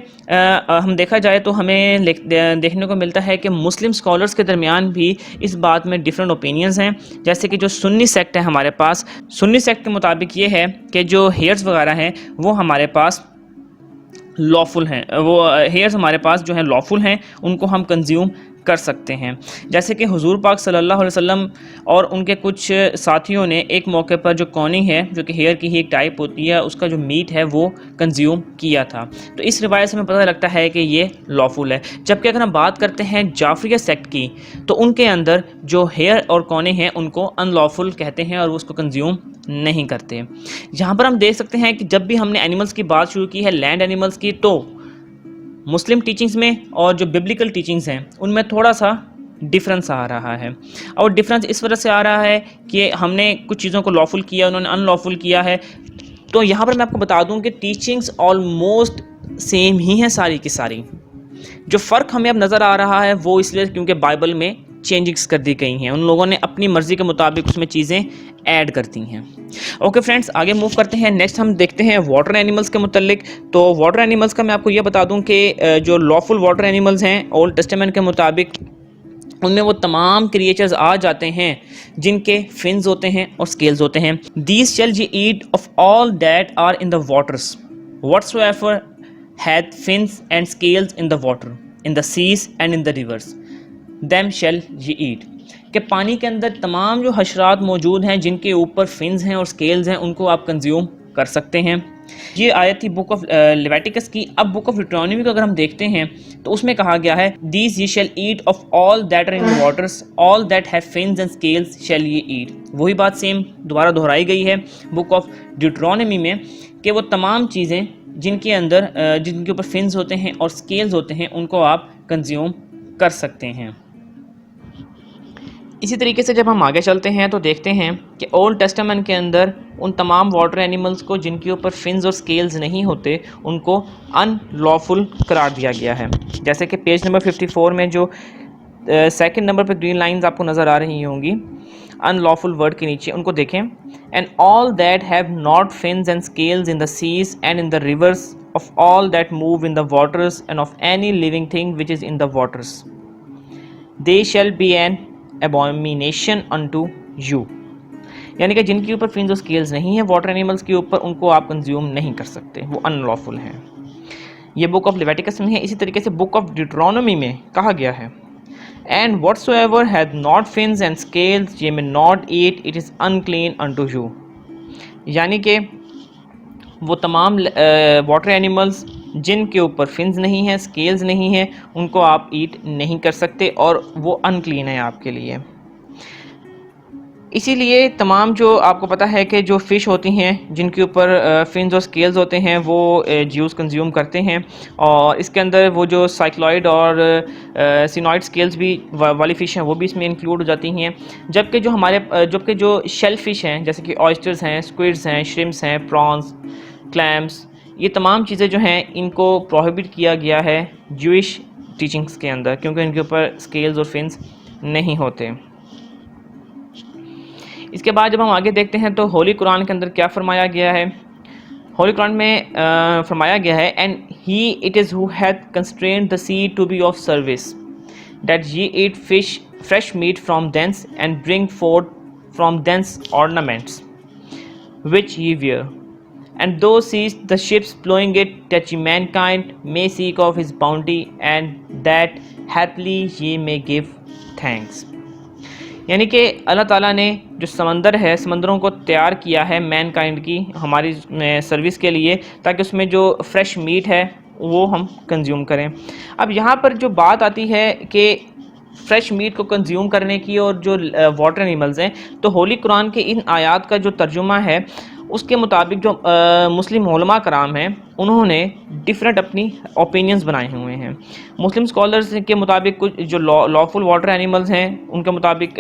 ہم دیکھا جائے تو ہمیں دیکھنے کو ملتا ہے کہ مسلم اسکالرس کے درمیان بھی اس بات میں ڈفرینٹ اوپینینز ہیں. جیسے کہ جو سنی سیکٹ ہے ہمارے پاس، سنی سیکٹ کے مطابق یہ ہے کہ جو ہیئرز وغیرہ ہیں وہ ہمارے پاس لافل ہیں، وہ ہیئرز ہمارے پاس جو ہیں لافل ہیں، ان کو ہم کنزیوم کر سکتے ہیں. جیسے کہ حضور پاک صلی اللہ علیہ وسلم اور ان کے کچھ ساتھیوں نے ایک موقع پر جو کونی ہے جو کہ ہیئر کی ہی ایک ٹائپ ہوتی ہے، اس کا جو میٹ ہے وہ کنزیوم کیا تھا. تو اس روایت سے ہمیں پتہ لگتا ہے کہ یہ لافل ہے. جبکہ اگر ہم بات کرتے ہیں جعفریہ سیکٹ کی تو ان کے اندر جو ہیئر اور کونے ہیں ان کو ان لافل کہتے ہیں اور وہ اس کو کنزیوم نہیں کرتے. یہاں پر ہم دیکھ سکتے ہیں کہ جب بھی ہم نے اینیملز کی بات شروع کی ہے، لینڈ اینیملز کی، تو مسلم ٹیچنگز میں اور جو ببلیکل ٹیچنگز ہیں ان میں تھوڑا سا ڈفرینس آ رہا ہے. اور ڈفرینس اس وجہ سے آ رہا ہے کہ ہم نے کچھ چیزوں کو لافل کیا، انہوں نے ان لافل کیا ہے. تو یہاں پر میں آپ کو بتا دوں کہ ٹیچنگز آلموسٹ سیم ہی ہیں ساری کی ساری. جو فرق ہمیں اب نظر آ رہا ہے وہ اس لیے کیونکہ بائبل میں چینجنگز کر دی گئی ہیں، ان لوگوں نے اپنی مرضی کے مطابق اس میں چیزیں ایڈ کرتی ہیں. اوکے فرینڈس، آگے موو کرتے ہیں. نیکسٹ ہم دیکھتے ہیں واٹر اینیملز کے متعلق. تو واٹر اینیملز کا میں آپ کو یہ بتا دوں کہ جو لافل واٹر اینیملز ہیں اولڈ ٹیسٹمنٹ کے مطابق ان میں وہ تمام کریچرز آ جاتے ہیں جن کے فنز ہوتے ہیں اور اسکیلز ہوتے ہیں. These shell ye eat of all that are in the waters whatsoever hath fins and scales in the water in the seas and in the rivers them shall ye eat. کہ پانی کے اندر تمام جو حشرات موجود ہیں جن کے اوپر فنز ہیں اور اسکیلز ہیں ان کو آپ کنزیوم کر سکتے ہیں. یہ آیت تھی بک آف لیویٹیکس کی. اب بک آف ڈیوٹرانومی کو اگر ہم دیکھتے ہیں تو اس میں کہا گیا ہے these ye shall eat of all that are in the waters all that have fins and scales shall ye eat. وہی بات سیم دوبارہ دہرائی گئی ہے بک آف ڈیوٹرانومی میں کہ وہ تمام چیزیں جن کے اندر جن کے اوپر فنز ہوتے ہیں اور اسکیلز ہوتے ہیں ان کو آپ کنزیوم کر سکتے ہیں. اسی طریقے سے جب ہم آگے چلتے ہیں تو دیکھتے ہیں کہ اولڈ ٹیسٹامنٹ کے اندر ان تمام واٹر اینیملز کو جن کے اوپر فنز اور سکیلز نہیں ہوتے ان کو ان لافل قرار دیا گیا ہے. جیسے کہ پیج نمبر 54 میں جو سیکنڈ نمبر پہ گرین لائنز آپ کو نظر آ رہی ہوں گی ان لافل ورڈ کے نیچے ان کو دیکھیں. And all that have not fins and scales in the seas and in the rivers of all that move in the waters and of any living thing which is in the waters they shall be an abomination unto you. یعنی کہ جن کے اوپر fans اور scales نہیں ہیں water animals کے اوپر ان کو آپ کنزیوم نہیں کر سکتے, وہ ان لافل ہیں. یہ بک آف لیویٹیکس میں ہے. اسی طریقے سے بک آف ڈیوٹرانومی میں کہا گیا ہے and whatsoever had not fins and scales یہ میں not eat it is unclean unto you. یعنی کہ وہ تمام واٹر اینیملز جن کے اوپر فنز نہیں ہیں سکیلز نہیں ہیں ان کو آپ ایٹ نہیں کر سکتے اور وہ انکلین ہے آپ کے لیے. اسی لیے تمام جو آپ کو پتہ ہے کہ جو فش ہوتی ہیں جن کے اوپر فنز اور سکیلز ہوتے ہیں وہ جیوز کنزیوم کرتے ہیں اور اس کے اندر وہ جو سائکلوئڈ اور سینوئڈ سکیلز بھی والی فش ہیں وہ بھی اس میں انکلوڈ ہو جاتی ہیں. جبکہ جو شیل فش ہیں جیسے کہ آئسٹرز ہیں, اسکوئڈز ہیں, شرمپس ہیں, پرانز, کلیمز, یہ تمام چیزیں جو ہیں ان کو پروہیبٹ کیا گیا ہے جوئش ٹیچنگز کے اندر کیونکہ ان کے اوپر سکیلز اور فنز نہیں ہوتے. اس کے بعد جب ہم آگے دیکھتے ہیں تو ہولی قرآن کے اندر کیا فرمایا گیا ہے. ہولی قرآن میں فرمایا گیا ہے and he it is who hath constrained the sea to be of service that ye eat fish fresh meat from thence and bring forth from thence ornaments which ye wear. And thou seest the ships plowing it, that ye mankind may seek of his bounty, and that happily ye may give thanks. یعنی کہ اللہ تعالیٰ نے جو سمندر ہے سمندروں کو تیار کیا ہے مین کائنڈ کی ہماری سروس کے لیے تاکہ اس میں جو فریش میٹ ہے وہ ہم کنزیوم کریں. اب یہاں پر جو بات آتی ہے کہ فریش میٹ کو کنزیوم کرنے کی اور جو واٹر اینیملز ہیں تو ہولی قرآن کے ان آیات کا جو ترجمہ ہے اس کے مطابق جو مسلم علماء کرام ہیں انہوں نے ڈفرینٹ اپنی اوپینینز بنائے ہوئے ہیں. مسلم اسکالرز کے مطابق کچھ جو لافل واٹر اینیملز ہیں ان کے مطابق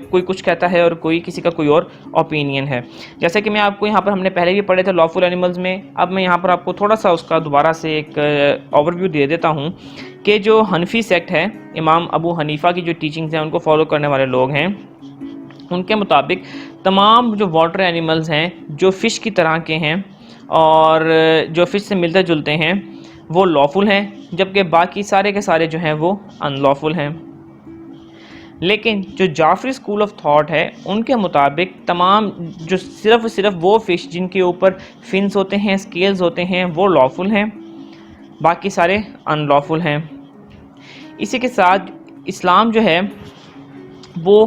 کوئی کچھ کہتا ہے اور کوئی کسی کا کوئی اور اوپینین ہے. جیسے کہ میں آپ کو یہاں پر ہم نے پہلے بھی پڑھے تھے لافل اینیملز میں, اب میں یہاں پر آپ کو تھوڑا سا اس کا دوبارہ سے ایک اوور ویو دے دیتا ہوں کہ جو حنفی سیکٹ ہے امام ابو حنیفہ کی جو ٹیچنگز ہیں ان کو فالو کرنے والے لوگ ہیں ان کے مطابق تمام جو واٹر اینیملز ہیں جو فش کی طرح کے ہیں اور جو فش سے ملتے جلتے ہیں وہ لافل ہیں جبکہ باقی سارے کے سارے جو ہیں وہ ان لافل ہیں. لیکن جو جعفری اسکول آف تھاٹ ہے ان کے مطابق تمام جو صرف وہ فش جن کے اوپر فنس ہوتے ہیں سکیلز ہوتے ہیں وہ لافل ہیں, باقی سارے ان لافل ہیں. اسی کے ساتھ اسلام جو ہے وہ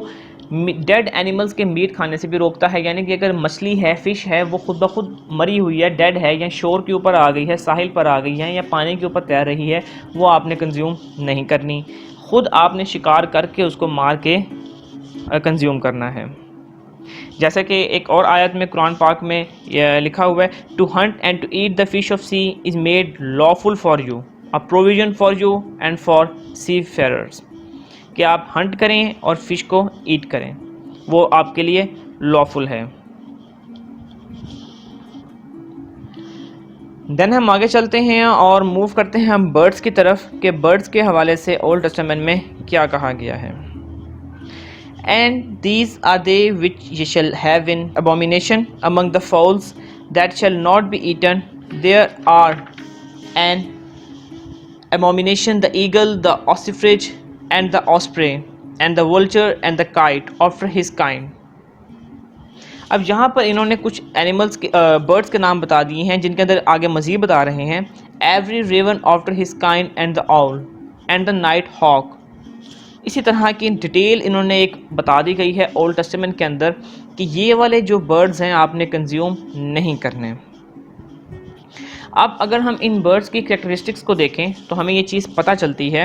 ڈیڈ اینیملز کے میٹ کھانے سے بھی روکتا ہے. یعنی کہ اگر مچھلی ہے فش ہے وہ خود بخود مری ہوئی ہے ڈیڈ ہے یا شور کے اوپر آ گئی ہے ساحل پر آ گئی ہے یا پانی کے اوپر تیر رہی ہے وہ آپ نے کنزیوم نہیں کرنی, خود آپ نے شکار کر کے اس کو مار کے کنزیوم کرنا ہے. جیسا کہ ایک اور آیت میں قرآن پاک میں لکھا ہوا ہے to hunt and to eat the fish of sea is made lawful for you a provision for you and for seafarers, کہ آپ ہنٹ کریں اور فش کو ایٹ کریں وہ آپ کے لیے لافل ہے. دین ہم آگے چلتے ہیں اور موو کرتے ہیں ہم برڈز کی طرف کہ برڈز کے حوالے سے اولڈ ٹیسٹامنٹ میں کیا کہا گیا ہے. And these are they which ye shall have in abomination among the fowls that shall not be eaten. There are an abomination the eagle, the ostrich and the osprey, and the vulture and the kite after his kind. اب یہاں پر انہوں نے کچھ animals کے birds کے نام بتا دیے ہیں جن کے اندر آگے مزید بتا رہے ہیں every raven after his kind and the owl and the night hawk. اسی طرح کی ڈیٹیل انہوں نے ایک بتا دی گئی ہے اولڈ ٹیسٹمنٹ کے اندر کہ یہ والے جو برڈز ہیں آپ نے کنزیوم نہیں کرنے. اب اگر ہم ان برڈز کی کریکٹرسٹکس کو دیکھیں تو ہمیں یہ چیز پتہ چلتی ہے.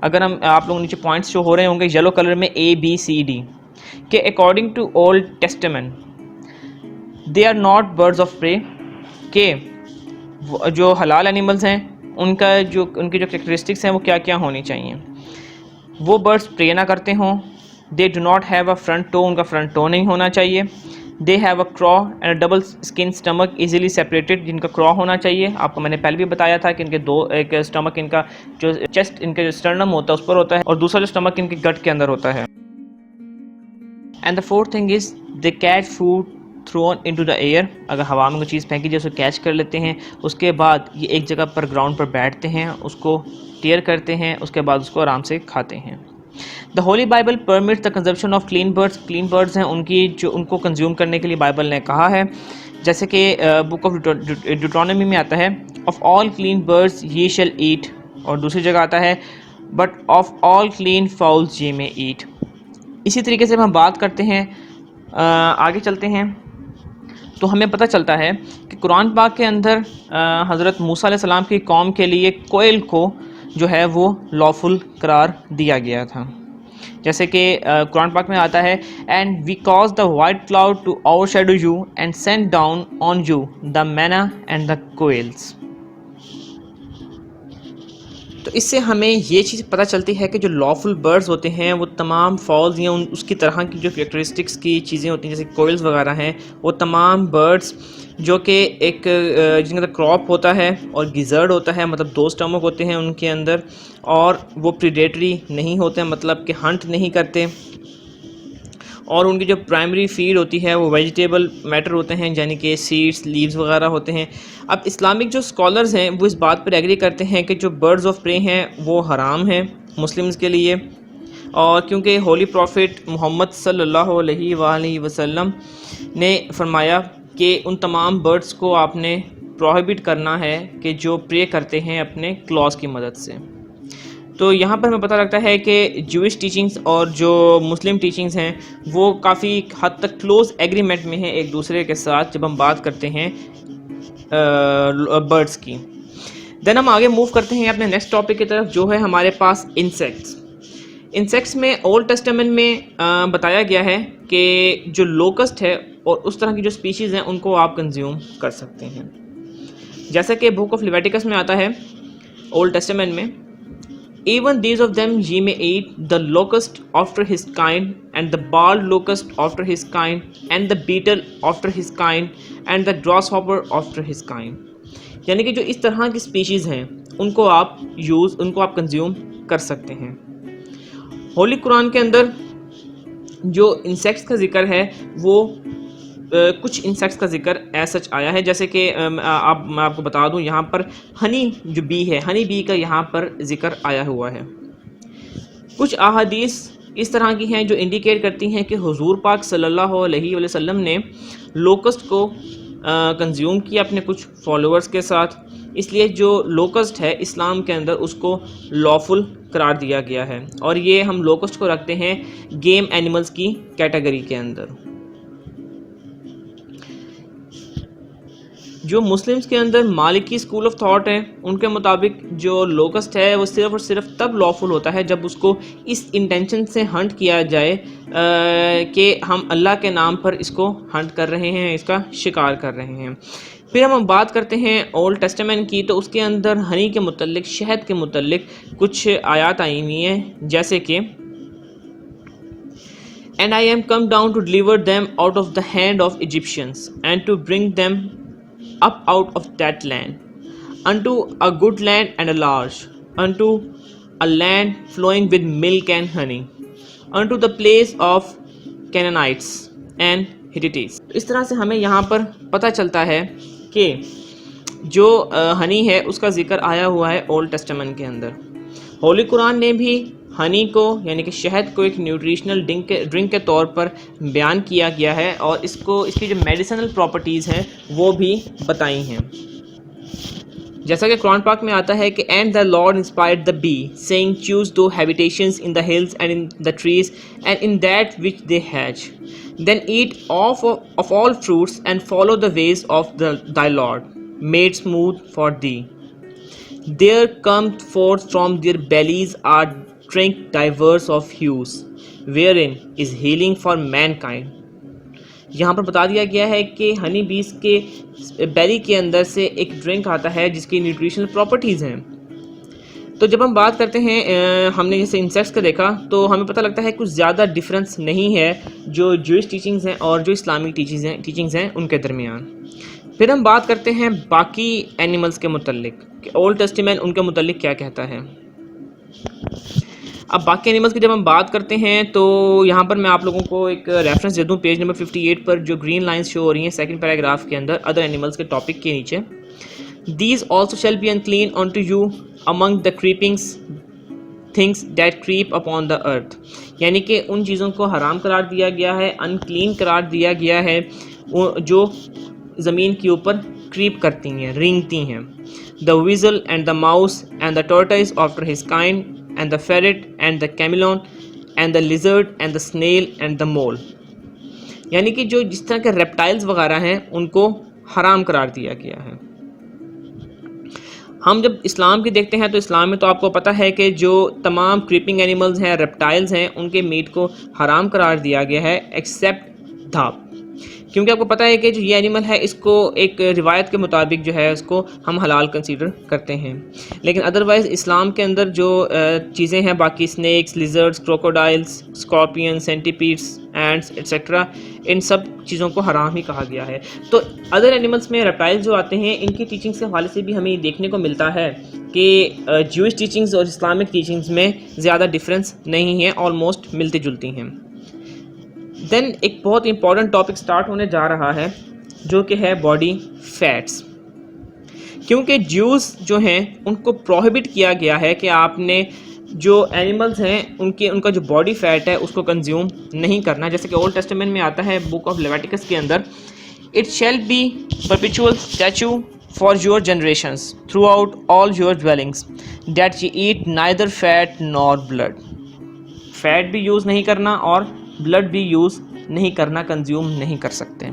اگر ہم آپ لوگوں نیچے پوائنٹس جو ہو رہے ہوں گے یلو کلر میں ABCD کہ according to Old Testament they are not birds of prey کہ جو حلال اینیملز ہیں ان کی جو کریکٹرسٹکس ہیں وہ کیا کیا ہونی چاہیے. وہ برڈز پرے نہ کرتے ہوں. They do not have a front toe, ان کا فرنٹ ٹو نہیں ہونا چاہیے. دے ہیو اے کرا and a double skin stomach easily separated, جن کا کرا ہونا چاہیے. آپ کو میں نے پہلے بھی بتایا تھا کہ ان کے دو, ایک اسٹمک ان کا جو چیسٹ ان کا جو اسٹرنم ہوتا ہے اس پر ہوتا ہے اور دوسرا جو اسٹمک ان کے گٹ کے اندر ہوتا ہے. And the fourth thing is they catch food thrown into the air. اگر ہوا میں کوئی چیز پھینکی جائے اسے کیچ کر لیتے ہیں. اس کے بعد یہ ایک جگہ پر گراؤنڈ پر بیٹھتے ہیں, اس کو ٹیئر کرتے ہیں, اس کے بعد اس کو آرام سے کھاتے ہیں. The Holy Bible permits the consumption of clean birds. Clean birds ہیں ان کی جو ان کو کنزیوم کرنے کے لیے بائبل نے کہا ہے, جیسے کہ بک آف ڈیوٹرانومی میں آتا ہے آف آل کلین برڈز یہ شیل ایٹ, اور دوسری جگہ آتا ہے بٹ آف آل کلین فاؤلز یہ میں ایٹ. اسی طریقے سے ہم بات کرتے ہیں, آگے چلتے ہیں تو ہمیں پتہ چلتا ہے کہ قرآن پاک کے اندر حضرت موسیٰ علیہ السلام کی قوم کے لیے کوئل کو جو ہے وہ لافل قرار دیا گیا تھا. جیسے کہ قرآن پاک میں آتا ہے and we cause the white cloud to overshadow you and send down on you the manna and the quails. تو اس سے ہمیں یہ چیز پتہ چلتی ہے کہ جو لافل برڈز ہوتے ہیں وہ تمام فالز یا اس کی طرح کی جو کریکٹرسٹکس کی چیزیں ہوتی ہیں جیسے کوئلز وغیرہ ہیں, وہ تمام برڈز جو کہ ایک جن کے اندر کراپ ہوتا ہے اور گیزرڈ ہوتا ہے, مطلب دو اسٹمک ہوتے ہیں ان کے اندر, اور وہ پریڈیٹری نہیں ہوتے ہیں, مطلب کہ ہنٹ نہیں کرتے, اور ان کی جو پرائمری فیڈ ہوتی ہے وہ ویجیٹیبل میٹر ہوتے ہیں, یعنی کہ سیڈس لیوز وغیرہ ہوتے ہیں. اب اسلامک جو اسکالرز ہیں وہ اس بات پر ایگری کرتے ہیں کہ جو برڈز آف پرے ہیں وہ حرام ہیں مسلمز کے لیے, اور کیونکہ ہولی پروفٹ محمد صلی اللہ علیہ وآلہ وسلم نے فرمایا کہ ان تمام برڈز کو آپ نے پروہیبٹ کرنا ہے کہ جو پرے کرتے ہیں اپنے کلاس کی مدد سے. تو یہاں پر ہمیں پتہ لگتا ہے کہ جوئش ٹیچنگز اور جو مسلم ٹیچنگز ہیں وہ کافی حد تک کلوز ایگریمنٹ میں ہیں ایک دوسرے کے ساتھ جب ہم بات کرتے ہیں برڈز کی. دین ہم آگے موو کرتے ہیں اپنے نیکسٹ ٹاپک کی طرف جو ہے ہمارے پاس انسیکٹس. انسیکٹس میں اولڈ ٹیسٹمنٹ میں بتایا گیا ہے کہ جو لوکسٹ ہے اور اس طرح کی جو سپیشیز ہیں ان کو آپ کنزیوم کر سکتے ہیں. جیسا کہ بک آف لیویٹیکس میں آتا ہے اولڈ ٹیسٹمنٹ میں even these of them ye may eat the locust after his kind and the bald locust after his kind and the beetle after his kind and the grasshopper after his kind. یعنی کہ جو اس طرح کی species ہیں ان کو آپ consume کر سکتے ہیں. ہولی قرآن کے اندر جو انسیکٹس کا ذکر ہے وہ کچھ انسیکٹس کا ذکر ایز سچ آیا ہے, جیسے کہ میں آپ کو بتا دوں یہاں پر ہنی جو بی ہے, ہنی بی کا یہاں پر ذکر آیا ہوا ہے. کچھ احادیث اس طرح کی ہیں جو انڈیکیٹ کرتی ہیں کہ حضور پاک صلی اللہ علیہ وسلم نے لوکسٹ کو کنزیوم کیا اپنے کچھ فالوورز کے ساتھ, اس لیے جو لوکسٹ ہے اسلام کے اندر اس کو لافل قرار دیا گیا ہے, اور یہ ہم لوکسٹ کو رکھتے ہیں گیم اینیملز کی کیٹیگری کے اندر. جو مسلمز کے اندر مالکی اسکول آف تھاٹ ہے ان کے مطابق جو لوکسٹ ہے وہ صرف اور صرف تب لافل ہوتا ہے جب اس کو اس انٹینشن سے ہنٹ کیا جائے کہ ہم اللہ کے نام پر اس کو ہنٹ کر رہے ہیں, اس کا شکار کر رہے ہیں. پھر ہم بات کرتے ہیں اولڈ ٹیسٹمنٹ کی, تو اس کے اندر ہنی کے متعلق, شہد کے متعلق کچھ آیات آئی ہوئی ہیں, جیسے کہ And I am come down to deliver them out of the hand of Egyptians and to bring them up out of that land unto a good land and a large, unto a land flowing with milk and honey, unto the place of Canaanites and Hittites. اس طرح سے ہمیں یہاں پر پتہ چلتا ہے کہ جو honey ہے اس کا ذکر آیا ہوا ہے اولڈ ٹیسٹمنٹ کے اندر. ہولی قرآن نے بھی ہنی کو یعنی کہ شہد کو ایک نیوٹریشنل ڈرنک کے طور پر بیان کیا گیا ہے اور اس کی جو میڈیسنل پراپرٹیز ہیں وہ بھی بتائی ہیں. جیسا کہ قرآن پاک میں آتا ہے کہ and the lord inspired the bee saying choose thou habitations in the hills and in the trees and in that which they hatch then eat of all fruits and follow the ways of thy lord made smooth for thee. There come forth from their bellies are drink diverse of hues, wherein is healing for mankind. یہاں پر بتا دیا گیا ہے کہ honey بیز کے بیری کے اندر سے ایک ڈرنک آتا ہے جس کی نیوٹریشنل پراپرٹیز ہیں. تو جب ہم بات کرتے ہیں ہم نے جیسے انسیکٹس کا دیکھا تو ہمیں پتہ لگتا ہے کچھ زیادہ ڈفرینس نہیں ہے جو جوئش ٹیچنگز ہیں اور جو اسلامک ٹیچنگز ہیں ان کے درمیان. پھر ہم بات کرتے ہیں باقی اینیملز کے متعلق کہ اولڈ ٹیسٹمنٹ ان کے متعلق کیا کہتا ہے. اب باقی اینیملز کی جب ہم بات کرتے ہیں تو یہاں پر میں آپ لوگوں کو ایک ریفرنس دے دوں پیج نمبر 58 پر جو گرین لائنز شو ہو رہی ہیں سیکنڈ پیراگراف کے اندر ادر اینیملز کے ٹاپک کے نیچے. These also shall be unclean unto you among the creeping things that creep upon the earth. یعنی کہ ان چیزوں کو حرام قرار دیا گیا ہے, انکلین قرار دیا گیا ہے جو زمین کے اوپر کریپ کرتی ہیں, رینگتی ہیں. The weasel and the mouse and the tortoise after his kind and the ferret and the chameleon and the lizard and the snail and the mole. یعنی کہ جو جس طرح کے ریپٹائلز وغیرہ ہیں ان کو حرام قرار دیا گیا ہے. ہم جب اسلام کی دیکھتے ہیں تو اسلام میں تو آپ کو پتہ ہے کہ جو تمام کریپنگ اینیملز ہیں, ریپٹائلز ہیں, ان کے میٹ کو حرام قرار دیا گیا ہے ایکسیپٹ دھاپ, کیونکہ آپ کو پتہ ہے کہ جو یہ اینیمل ہے اس کو ایک روایت کے مطابق جو ہے اس کو ہم حلال کنسیڈر کرتے ہیں. لیکن ادروائز اسلام کے اندر جو چیزیں ہیں باقی اسنیکس, لیزرڈس, کروکوڈائلس, اسکارپین, سینٹیپیڈس, اینٹس ایٹسیٹرا, ان سب چیزوں کو حرام ہی کہا گیا ہے. تو ادر اینیملس میں ریپٹائل جو آتے ہیں ان کی ٹیچنگ کے حوالے سے بھی ہمیں دیکھنے کو ملتا ہے کہ جوئش ٹیچنگز اور اسلامک ٹیچنگز میں زیادہ ڈفرینس نہیں ہیں, آلموسٹ ملتی جلتی ہیں. دین ایک بہت امپورٹنٹ ٹاپک سٹارٹ ہونے جا رہا ہے جو کہ ہے باڈی فیٹس, کیونکہ جوز جو ہیں ان کو پروہیبٹ کیا گیا ہے کہ آپ نے جو اینیملز ہیں ان کا جو باڈی فیٹ ہے اس کو کنزیوم نہیں کرنا. جیسے کہ اولڈ ٹیسٹمنٹ میں آتا ہے بک آف لیویٹیکس کے اندر, it shall be perpetual statute for your generations throughout all your dwellings that you eat neither fat nor blood. Fat بھی یوز نہیں کرنا اور بلڈ بھی یوز نہیں کرنا, کنزیوم نہیں کر سکتے.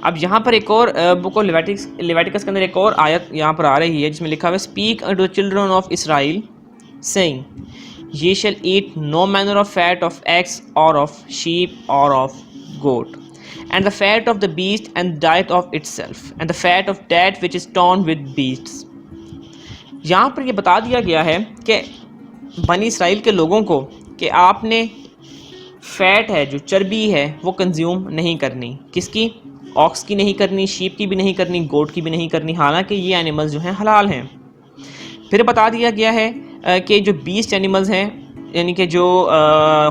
اب یہاں پر ایک اور بک آف لیویٹیکس کے اندر ایک اور آیت یہاں پر آ رہی ہے جس میں لکھا ہوا ہے speak unto the children of Israel saying ye shall eat no manner of fat of ox or of sheep or of goat and the fat of the beast and diet of itself and the fat of that which is torn with beasts. یہاں پر یہ بتا دیا گیا ہے کہ بنی اسرائیل کے لوگوں کو کہ آپ نے فیٹ ہے جو چربی ہے وہ کنزیوم نہیں کرنی. کس کی؟ آکس کی نہیں کرنی, شیپ کی بھی نہیں کرنی, گوٹ کی بھی نہیں کرنی, حالانکہ یہ اینیملز جو ہیں حلال ہیں. پھر بتا دیا گیا ہے کہ جو بیسٹ اینیملز ہیں یعنی کہ جو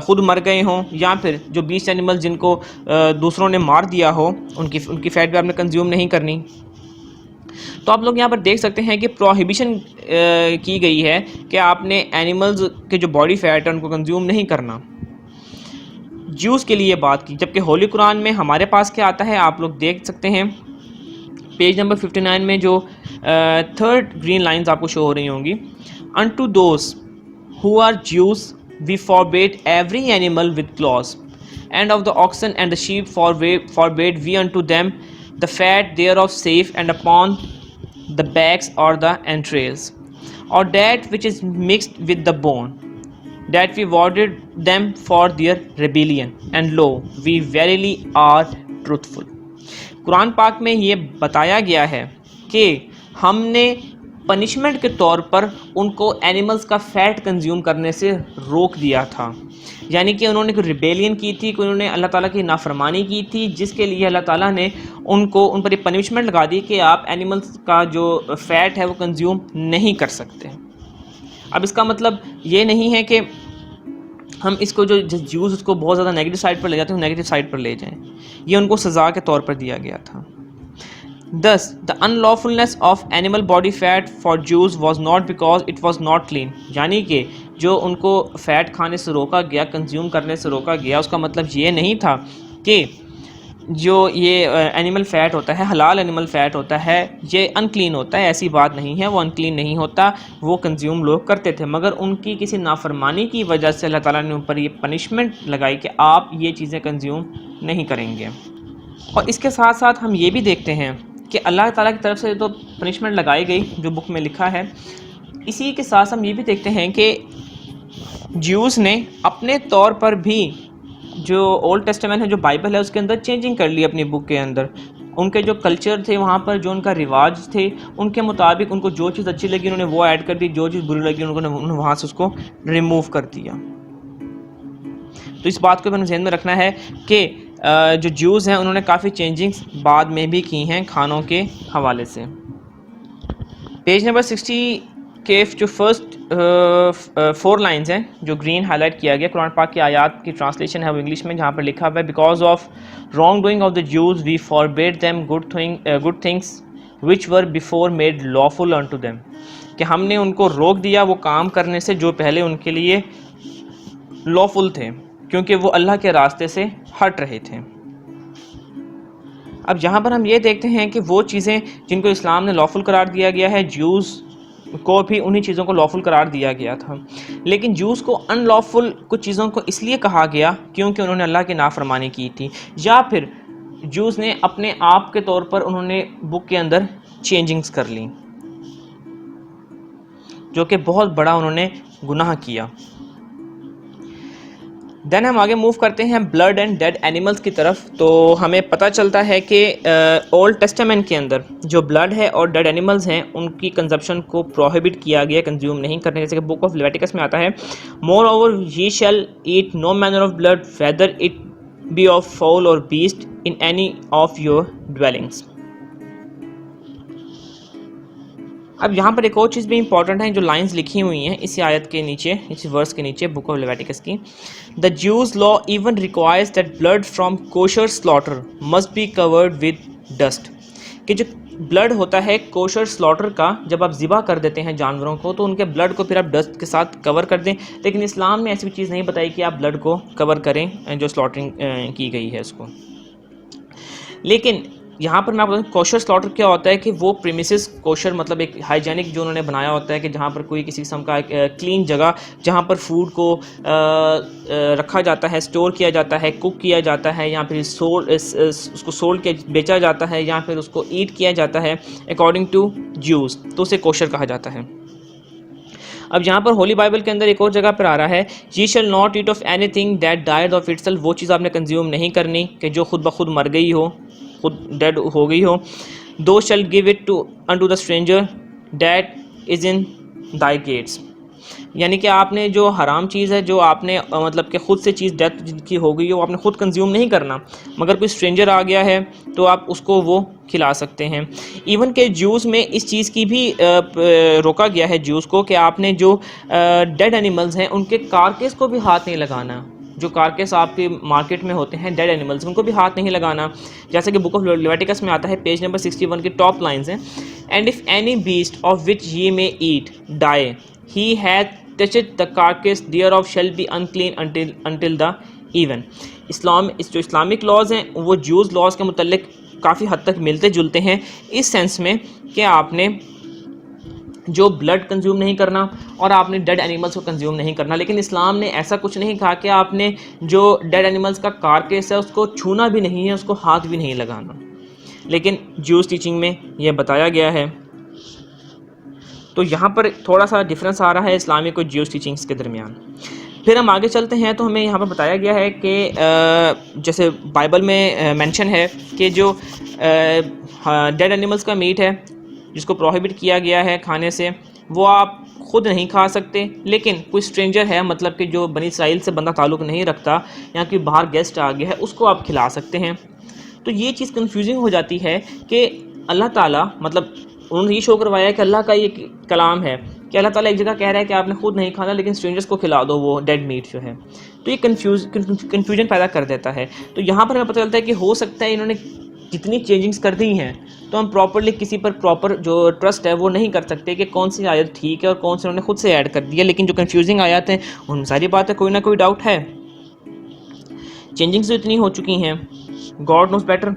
خود مر گئے ہوں یا پھر جو بیسٹ اینیملز جن کو دوسروں نے مار دیا ہو ان کی فیٹ بھی آپ نے کنزیوم نہیں کرنی. تو آپ لوگ یہاں پر دیکھ سکتے ہیں کہ پروہیبیشن کی گئی ہے کہ آپ نے اینیملز کے جو باڈی فیٹ ہے ان کو کنزیوم نہیں کرنا. جوز کے لیے بات کی, جبکہ ہولی قرآن میں ہمارے پاس کیا آتا ہے آپ لوگ دیکھ سکتے ہیں پیج نمبر 59 میں جو تھرڈ گرین لائنز آپ کو شو ہو رہی ہوں گی. unto those who are Jews we forbade every animal with claws and of the oxen and the sheep forbade we unto them the fat thereof safe and upon the backs or the entrails or that which is mixed with the bone that we warded them for their rebellion and lo we verily are truthful. قرآن پاک میں یہ بتایا گیا ہے کہ ہم نے punishment کے طور پر ان کو اینیملز کا فیٹ کنزیوم کرنے سے روک دیا تھا. یعنی کہ انہوں نے کوئی ریبیلین کی تھی, کہ انہوں نے اللہ تعالیٰ کی نافرمانی کی تھی, جس کے لیے اللہ تعالیٰ نے ان پر یہ پنشمنٹ لگا دی کہ آپ اینیملز کا جو فیٹ ہے وہ کنزیوم نہیں کر سکتے. اب اس کا مطلب یہ نہیں ہے کہ ہم اس کو جو جوز اس کو بہت زیادہ نیگیٹو سائڈ پر لے جاتے ہیں, نیگیٹو سائڈ پر لے جائیں. یہ ان کو سزا کے طور پر دیا گیا تھا. Thus, the unlawfulness of animal body fat for Jews was not because it was not clean. یعنی کہ جو ان کو فیٹ کھانے سے روکا گیا، کنزیوم کرنے سے روکا گیا، اس کا مطلب یہ نہیں تھا کہ جو یہ اینیمل فیٹ ہوتا ہے، حلال اینیمل فیٹ ہوتا ہے، یہ ان کلین ہوتا ہے. ایسی بات نہیں ہے، وہ ان کلین نہیں ہوتا، وہ کنزیوم لوگ کرتے تھے، مگر ان کی کسی نافرمانی کی وجہ سے اللہ تعالیٰ نے ان پر یہ پنشمنٹ لگائی کہ آپ یہ چیزیں کنزیوم نہیں کریں گے. اور اس کے ساتھ ساتھ ہم یہ بھی دیکھتے ہیں کہ اللہ تعالیٰ کی طرف سے تو پنشمنٹ لگائی گئی جو بک میں لکھا ہے، اسی کے ساتھ ہم یہ بھی دیکھتے ہیں کہ جیوز نے اپنے طور پر بھی جو اولڈ ٹیسٹمنٹ ہے، جو بائبل ہے، اس کے اندر چینجنگ کر لی اپنی بک کے اندر. ان کے جو کلچر تھے وہاں پر، جو ان کا رواج تھے، ان کے مطابق ان کو جو چیز اچھی لگی انہوں نے وہ ایڈ کر دی، جو چیز بری لگی انہوں نے وہاں سے اس کو ریموو کر دیا. تو اس بات کو بھی ہمیں ذہن میں رکھنا ہے کہ جو جیوز ہیں انہوں نے کافی چینجنگز بعد میں بھی کی ہیں کھانوں کے حوالے سے. پیج نمبر 60 کے جو فرسٹ 4 لائنز ہیں جو گرین ہائی لائٹ کیا گیا، قرآن پاک کی آیات کی ٹرانسلیشن ہے وہ انگلش میں، جہاں پر لکھا ہوا ہے because of wrong doing of the Jews we forbade them good things which were before made lawful unto them. کہ ہم نے ان کو روک دیا وہ کام کرنے سے جو پہلے ان کے لیے لافل تھے، کیونکہ وہ اللہ کے راستے سے ہٹ رہے تھے. اب یہاں پر ہم یہ دیکھتے ہیں کہ وہ چیزیں جن کو اسلام نے لافل قرار دیا گیا ہے، جیوز کو بھی انہی چیزوں کو لافل قرار دیا گیا تھا، لیکن جیوز کو ان لافل کچھ چیزوں کو اس لیے کہا گیا کیونکہ انہوں نے اللہ کی نافرمانی کی تھی، یا پھر جیوز نے اپنے آپ کے طور پر انہوں نے بک کے اندر چینجنگز کر لیں، جو کہ بہت بڑا انہوں نے گناہ کیا. دین ہم آگے موو کرتے ہیں بلڈ اینڈ ڈیڈ اینیملز کی طرف. تو ہمیں پتہ چلتا ہے کہ اولڈ ٹیسٹمنٹ کے اندر جو بلڈ ہے اور ڈیڈ اینیملز ہیں ان کی کنزپشن کو پروہیبٹ کیا گیا، کنزیوم نہیں کرنے. جیسے کہ بک آف لیویٹیکس میں آتا ہے مور over ye shall eat no manner of blood whether it be of fowl or beast in any of your dwellings. اب یہاں پر ایک اور چیز بھی امپورٹنٹ ہے، جو لائنز لکھی ہوئی ہیں اسی آیت کے نیچے، اسی ورس کے نیچے بک آف لیویٹیکس کی. The Jews law even requires that blood from kosher slaughter must be covered with dust. کہ جو بلڈ ہوتا ہے کوشر سلاٹر کا، جب آپ ذبح کر دیتے ہیں جانوروں کو تو ان کے بلڈ کو پھر آپ ڈسٹ کے ساتھ کور کر دیں، لیکن اسلام نے ایسی چیز نہیں بتائی کہ آپ بلڈ کو کور کریں جو سلاٹرنگ کی گئی ہے اس کو. لیکن یہاں پر میں آپ کو بتاؤں کوشر سلاٹر کیا ہوتا ہے کہ وہ پریمیسز کوشر مطلب ایک ہائیجینک جو انہوں نے بنایا ہوتا ہے کہ جہاں پر کوئی کسی قسم کا ایک کلین جگہ جہاں پر فوڈ کو رکھا جاتا ہے، سٹور کیا جاتا ہے، کوک کیا جاتا ہے، یا پھر اس کو سولڈ کے بیچا جاتا ہے، یا پھر اس کو ایٹ کیا جاتا ہے اکارڈنگ ٹو جیوز، تو اسے کوشر کہا جاتا ہے. اب یہاں پر ہولی بائبل کے اندر ایک اور جگہ پر آ رہا ہے ye shall not eat of anything that died of itself. وہ چیز آپ نے کنزیوم نہیں کرنی کہ جو خود بخود مر گئی ہو، خود ڈیڈ ہو گئی ہو. thou shall give it unto the stranger that is in thy gates. یعنی کہ آپ نے جو حرام چیز ہے، جو آپ نے مطلب کہ خود سے چیز ڈیتھ جن کی ہو گئی ہو، آپ نے خود کنزیوم نہیں کرنا، مگر کوئی اسٹرینجر آ گیا ہے تو آپ اس کو وہ کھلا سکتے ہیں. ایون کہ جیوز میں اس چیز کی بھی روکا گیا ہے جیوز کو کہ آپ نے جو ڈیڈ اینیملز ہیں ان کے کارکیس کو بھی ہاتھ نہیں لگانا. جو کارکیس آپ کے مارکیٹ میں ہوتے ہیں ڈیڈ اینیملز، ان کو بھی ہاتھ نہیں لگانا. جیسے کہ بک آف لیویٹیکس میں آتا ہے پیج نمبر 61 کی ٹاپ لائنز ہیں and if any best of which ye may eat die he hath touched the carcass thereof shall be unclean until the even. جو اسلامک لاز ہیں وہ جیوز لاز کے متعلق کافی حد تک ملتے جلتے ہیں اس سینس میں کہ آپ نے جو بلڈ کنزیوم نہیں کرنا اور آپ نے ڈیڈ اینیملز کو کنزیوم نہیں کرنا. لیکن اسلام نے ایسا کچھ نہیں کہا کہ آپ نے جو ڈیڈ اینیملز کا کارکیس ہے اس کو چھونا بھی نہیں ہے، اس کو ہاتھ بھی نہیں لگانا، لیکن جیوز ٹیچنگ میں یہ بتایا گیا ہے. تو یہاں پر تھوڑا سا ڈفرینس آ رہا ہے اسلامک اور جیوز ٹیچنگز کے درمیان. پھر ہم آگے چلتے ہیں تو ہمیں یہاں پر بتایا گیا ہے کہ جیسے بائبل میں مینشن ہے کہ جو ڈیڈ اینیملز کا میٹ ہے جس کو پروہیبٹ کیا گیا ہے کھانے سے، وہ آپ خود نہیں کھا سکتے، لیکن کوئی اسٹرینجر ہے مطلب کہ جو بنی اسرائیل سے بندہ تعلق نہیں رکھتا یا کوئی باہر گیسٹ آ گیا ہے اس کو آپ کھلا سکتے ہیں. تو یہ چیز کنفیوزنگ ہو جاتی ہے کہ اللہ تعالیٰ مطلب انہوں نے یہ شو کروایا کہ اللہ کا یہ کلام ہے کہ اللہ تعالیٰ ایک جگہ کہہ رہا ہے کہ آپ نے خود نہیں کھانا لیکن اسٹرینجرز کو کھلا دو وہ ڈیڈ میٹ جو ہے. تو یہ کنفیوژن پیدا کر دیتا ہے. تو یہاں پر ہمیں پتہ چلتا ہے کہ ہو سکتا ہے انہوں نے جتنی چینجنگز کر دی ہیں تو ہم پراپرلی کسی پر پراپر جو ٹرسٹ ہے وہ نہیں کر سکتے کہ کون سی آیت ٹھیک ہے اور کون سی انہوں نے خود سے ایڈ کر دیا. لیکن جو کنفیوزنگ آیات ہیں ان ساری بات ہے کوئی نہ کوئی ڈاؤٹ ہے. چینجنگز تو اتنی ہو چکی ہیں, گاڈ نوز بیٹر.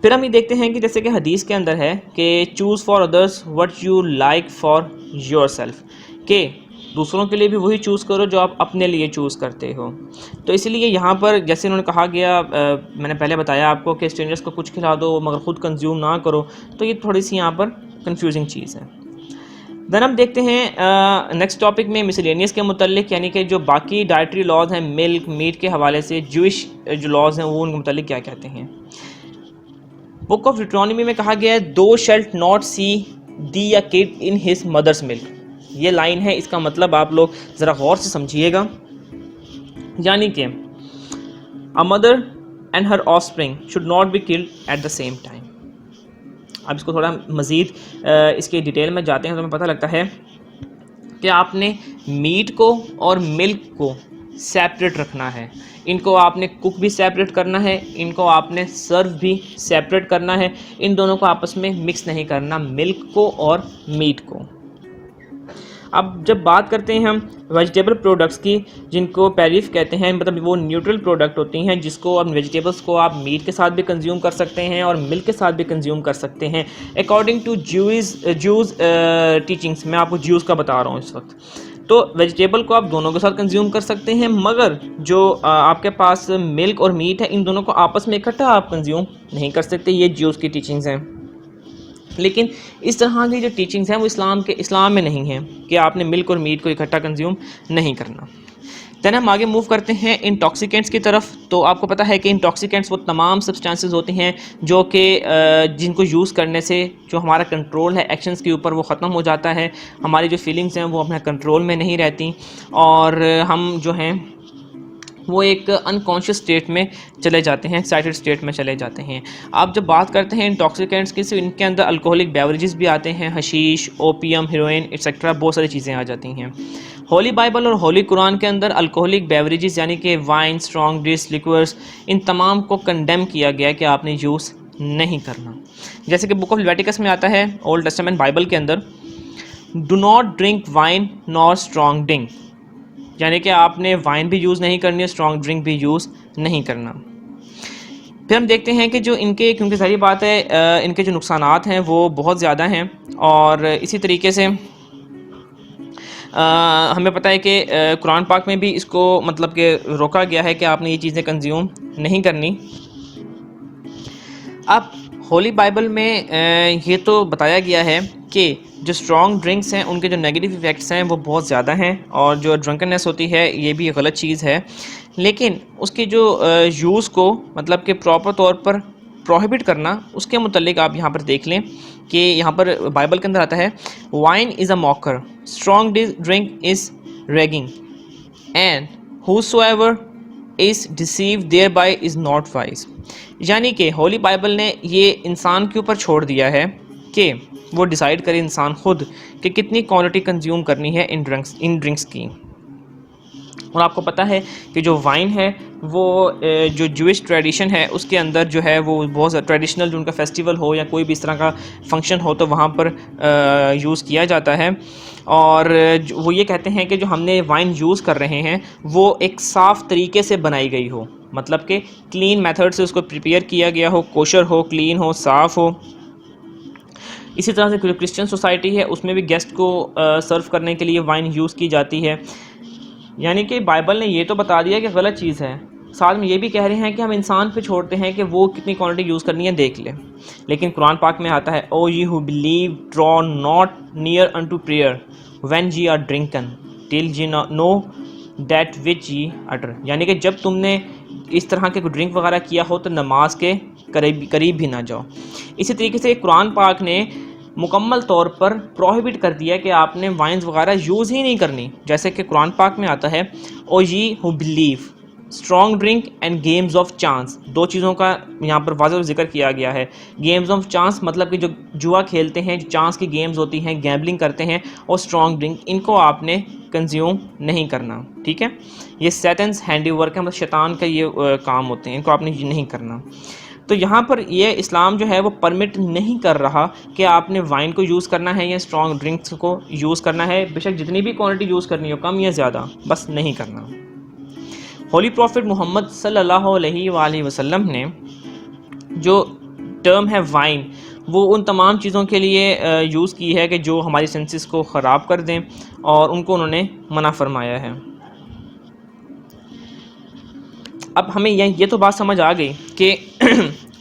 پھر ہم یہ دیکھتے ہیں کہ جیسے کہ حدیث کے اندر ہے کہ choose for others what you like for your self, کہ دوسروں کے لیے بھی وہی چوز کرو جو آپ اپنے لیے چوز کرتے ہو. تو اسی لیے یہاں پر جیسے انہوں نے کہا گیا, میں نے پہلے بتایا آپ کو کہ اسٹرینجرس کو کچھ کھلا دو مگر خود کنزیوم نہ کرو, تو یہ تھوڑی سی یہاں پر کنفیوزنگ چیز ہے. دین ہم دیکھتے ہیں نیکسٹ ٹاپک میں مسلینیس کے متعلق, یعنی کہ جو باقی ڈائٹری لاز ہیں ملک میٹ کے حوالے سے, جوئش جو لاز ہیں وہ ان کے متعلق کیا کہتے ہیں. بک آف ڈیوٹرانومی میں کہا گیا ہے دو شیلٹ not C the a could in his مدرس ملک. یہ لائن ہے, اس کا مطلب آپ لوگ ذرا غور سے سمجھیے گا, یعنی کہ a mother and her offspring should not be killed at the same time. اب اس کو تھوڑا مزید اس کے ڈیٹیل میں جاتے ہیں تو ہمیں پتہ لگتا ہے کہ آپ نے میٹ کو اور ملک کو سیپریٹ رکھنا ہے. ان کو آپ نے کوک بھی سیپریٹ کرنا ہے, ان کو آپ نے سرو بھی سیپریٹ کرنا ہے, ان دونوں کو آپس میں مکس نہیں کرنا, ملک کو اور میٹ کو. اب جب بات کرتے ہیں ہم ویجیٹیبل پروڈکٹس کی, جن کو پیریف کہتے ہیں, مطلب وہ نیوٹرل پروڈکٹ ہوتی ہیں جس کو اب ویجیٹیبلس کو آپ میٹ کے ساتھ بھی کنزیوم کر سکتے ہیں اور ملک کے ساتھ بھی کنزیوم کر سکتے ہیں اکارڈنگ ٹو جوز ٹیچنگس. میں آپ کو جوز کا بتا رہا ہوں اس وقت. تو ویجیٹیبل کو آپ دونوں کے ساتھ کنزیوم کر سکتے ہیں, مگر جو آپ کے پاس ملک اور میٹ ہے ان دونوں کو آپس میں اکٹھا آپ کنزیوم نہیں کر سکتے. یہ جوز کی ٹیچنگز ہیں. لیکن اس طرح کی جو ٹیچنگز ہیں وہ اسلام میں نہیں ہیں کہ آپ نے ملک اور میٹ کو اکٹھا کنزیوم نہیں کرنا. دین ہم آگے موو کرتے ہیں انٹاکسیکینٹس کی طرف. تو آپ کو پتہ ہے کہ انٹاکسیکینٹس وہ تمام سبسٹانسز ہوتی ہیں جو کہ جن کو یوز کرنے سے جو ہمارا کنٹرول ہے ایکشنز کے اوپر وہ ختم ہو جاتا ہے, ہماری جو فیلنگز ہیں وہ اپنے کنٹرول میں نہیں رہتی اور ہم جو ہیں وہ ایک انکانشیس اسٹیٹ میں چلے جاتے ہیں, ایکسائٹڈ اسٹیٹ میں چلے جاتے ہیں. آپ جب بات کرتے ہیں انٹاکسیکینٹس کی تو ان کے اندر الکوہلک بیوریجز بھی آتے ہیں, حشیش, اوپیم, ہیروئن ایٹسیٹرا, بہت ساری چیزیں آ جاتی ہیں. ہولی بائبل اور ہولی قرآن کے اندر الکوہلک بیوریجز یعنی کہ وائن, اسٹرانگ ڈرنکس, لیکورز, ان تمام کو کنڈیم کیا گیا کہ آپ نے یوز نہیں کرنا. جیسے کہ بک آف لیویٹیکس میں آتا ہے اولڈ ٹیسٹامنٹ بائبل کے اندر, ڈو ناٹ ڈرنک وائن نار اسٹرانگ ڈرنک, یعنی کہ آپ نے وائن بھی یوز نہیں کرنی, اسٹرانگ ڈرنک بھی یوز نہیں کرنا. پھر ہم دیکھتے ہیں کہ جو ان کے, کیونکہ ظاہری بات ہے ان کے جو نقصانات ہیں وہ بہت زیادہ ہیں, اور اسی طریقے سے ہمیں پتہ ہے کہ قرآن پاک میں بھی اس کو مطلب کہ روکا گیا ہے کہ آپ نے یہ چیزیں کنزیوم نہیں کرنی. اب ہولی بائبل میں یہ تو بتایا گیا ہے کہ جو اسٹرانگ ڈرنکس ہیں ان کے جو نیگیٹو ایفیکٹس ہیں وہ بہت زیادہ ہیں, اور جو ڈرنکنیس ہوتی ہے یہ بھی غلط چیز ہے. لیکن اس کی جو یوز کو مطلب کہ پراپر طور پر پروہیبٹ کرنا, اس کے متعلق آپ یہاں پر دیکھ لیں کہ یہاں پر بائبل کے اندر آتا ہے wine is a mocker, strong drink is raging, and whosoever is deceived thereby is not wise. یعنی کہ ہولی بائبل نے یہ انسان کے اوپر چھوڑ دیا ہے کہ وہ ڈیسائیڈ کرے انسان خود کہ کتنی کوانٹٹی کنزیوم کرنی ہے ان ڈرنکس کی. اور آپ کو پتہ ہے کہ جو وائن ہے وہ جو جوئش ٹریڈیشن ہے اس کے اندر جو ہے وہ بہت زیادہ ٹریڈیشنل, جو ان کا فیسٹیول ہو یا کوئی بھی اس طرح کا فنکشن ہو تو وہاں پر یوز کیا جاتا ہے. اور وہ یہ کہتے ہیں کہ جو ہم نے وائن یوز کر رہے ہیں وہ ایک صاف طریقے سے بنائی گئی ہو, مطلب کہ کلین میتھڈ سے اس کو پریپیئر کیا گیا ہو, کوشر ہو, کلین ہو, صاف ہو. اسی طرح سے جو کرسچن سوسائٹی ہے اس میں بھی گیسٹ کو سرو کرنے کے لیے وائن یوز کی جاتی ہے. یعنی کہ بائبل نے یہ تو بتا دیا کہ غلط چیز ہے, ساتھ میں یہ بھی کہہ رہے ہیں کہ ہم انسان پہ چھوڑتے ہیں کہ وہ کتنی کوانٹٹی یوز کرنی ہے دیکھ لے. لیکن قرآن پاک میں آتا ہے O ye who believe draw not near unto prayer when ye are drunken till ye know that which ye utter, یعنی کہ جب تم نے اس طرح کے ڈرنک وغیرہ کیا ہو تو نماز کے قریب بھی نہ جاؤ. اسی طریقے سے قرآن پاک نے مکمل طور پر پروہیبٹ کر دیا کہ آپ نے وائنز وغیرہ یوز ہی نہیں کرنی. جیسے کہ قرآن پاک میں آتا ہے O ye who believe strong drink and games of chance, دو چیزوں کا یہاں پر واضح ذکر کیا گیا ہے. گیمز آف چانس مطلب کہ جو جوا کھیلتے ہیں, جو چانس کی گیمز ہوتی ہیں, گیمبلنگ کرتے ہیں, اور اسٹرانگ ڈرنک ان کو آپ نے کنزیوم نہیں کرنا. ٹھیک ہے, یہ سیٹنز ہینڈی ورک ہے, مطلب شیطان کا یہ کام ہوتے ہیں, ان کو آپ نے نہیں کرنا. تو یہاں پر یہ اسلام جو ہے وہ پرمٹ نہیں کر رہا کہ آپ نے وائن کو یوز کرنا ہے یا اسٹرانگ ڈرنکس کو یوز کرنا ہے، بے شک جتنی بھی کوانٹٹی یوز کرنی ہو، کم یا زیادہ، بس نہیں کرنا۔ ہولی پروفٹ محمد صلی اللہ علیہ وآلہ وسلم نے جو ٹرم ہے وائن، وہ ان تمام چیزوں کے لیے یوز کی ہے کہ جو ہماری سینسز کو خراب کر دیں، اور ان کو انہوں نے منع فرمایا ہے۔ اب ہمیں یہ تو بات سمجھ آ گئی کہ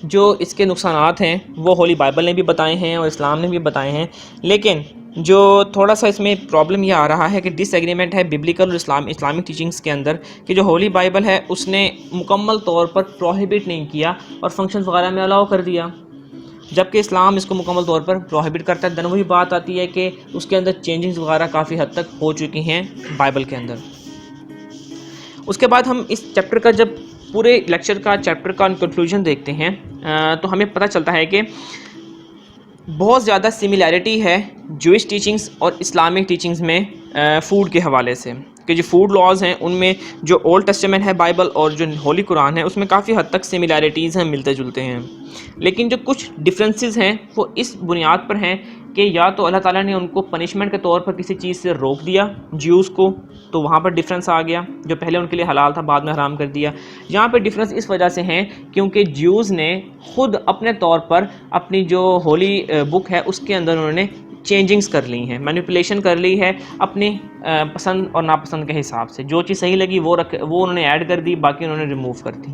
جو اس کے نقصانات ہیں وہ ہولی بائبل نے بھی بتائے ہیں اور اسلام نے بھی بتائے ہیں، لیکن جو تھوڑا سا اس میں پرابلم یہ آ رہا ہے کہ ڈس ایگریمنٹ ہے ببلیکل اور اسلامک ٹیچنگز کے اندر، کہ جو ہولی بائبل ہے اس نے مکمل طور پر پروہیبٹ نہیں کیا اور فنکشنز وغیرہ میں الاؤ کر دیا، جبکہ اسلام اس کو مکمل طور پر پروہیبٹ کرتا ہے۔ دن وہی بات آتی ہے کہ اس کے اندر چینجنگز وغیرہ کافی حد تک ہو چکی ہیں بائبل کے اندر۔ اس کے بعد ہم اس چیپٹر کا جب پورے لیکچر کا چیپٹر کا کنکلوژن دیکھتے ہیں تو ہمیں پتہ چلتا ہے کہ بہت زیادہ سملیرٹی ہے جوئش ٹیچنگز اور اسلامک ٹیچنگز میں فوڈ کے حوالے سے، کہ جو فوڈ لاز ہیں ان میں جو اولڈ ٹیسٹمنٹ ہے بائبل اور جو ہولی قرآن ہے اس میں کافی حد تک سملیرٹیز ہیں، ملتے جلتے ہیں، لیکن جو کچھ ڈفرینسز ہیں وہ اس بنیاد پر ہیں کہ یا تو اللہ تعالیٰ نے ان کو پنشمنٹ کے طور پر کسی چیز سے روک دیا جیوز کو، تو وہاں پر ڈفرینس آ گیا، جو پہلے ان کے لیے حلال تھا بعد میں حرام کر دیا۔ یہاں پہ ڈفرینس اس وجہ سے ہیں کیونکہ جیوز نے خود اپنے طور پر اپنی جو ہولی بک ہے اس کے اندر انہوں نے چینجنگز کر لی ہیں، مینیپولیشن کر لی ہے اپنی پسند اور ناپسند کے حساب سے، جو چیز صحیح لگی وہ انہوں نے ایڈ کر دی، باقی انہوں نے ریموو کر دی۔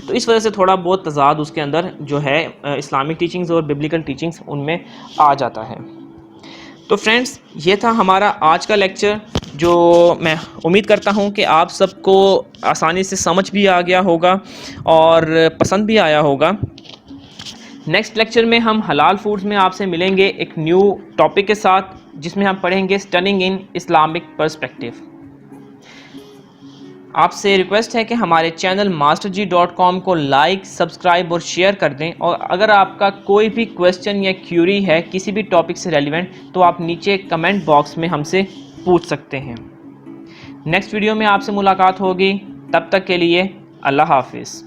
تو اس وجہ سے تھوڑا بہت تضاد اس کے اندر جو ہے اسلامک ٹیچنگز اور ببلیکل ٹیچنگز ان میں آ جاتا ہے۔ تو فرینڈز یہ تھا ہمارا آج کا لیکچر، جو میں امید کرتا ہوں کہ آپ سب کو آسانی سے سمجھ بھی آ گیا ہوگا اور پسند بھی آیا ہوگا۔ نیکسٹ لیکچر میں ہم حلال فوڈز میں آپ سے ملیں گے ایک نیو ٹاپک کے ساتھ، جس میں ہم پڑھیں گے اسٹڈنگ ان اسلامک پرسپیکٹیو۔ آپ سے ریکویسٹ ہے کہ ہمارے چینل masterg.com کو لائک، سبسکرائب اور شیئر کر دیں، اور اگر آپ کا کوئی بھی کویسچن یا کیوری ہے کسی بھی ٹاپک سے ریلیونٹ تو آپ نیچے کمنٹ باکس میں ہم سے پوچھ سکتے ہیں۔ نیکسٹ ویڈیو میں آپ سے ملاقات ہوگی، تب تک کے لیے اللہ حافظ۔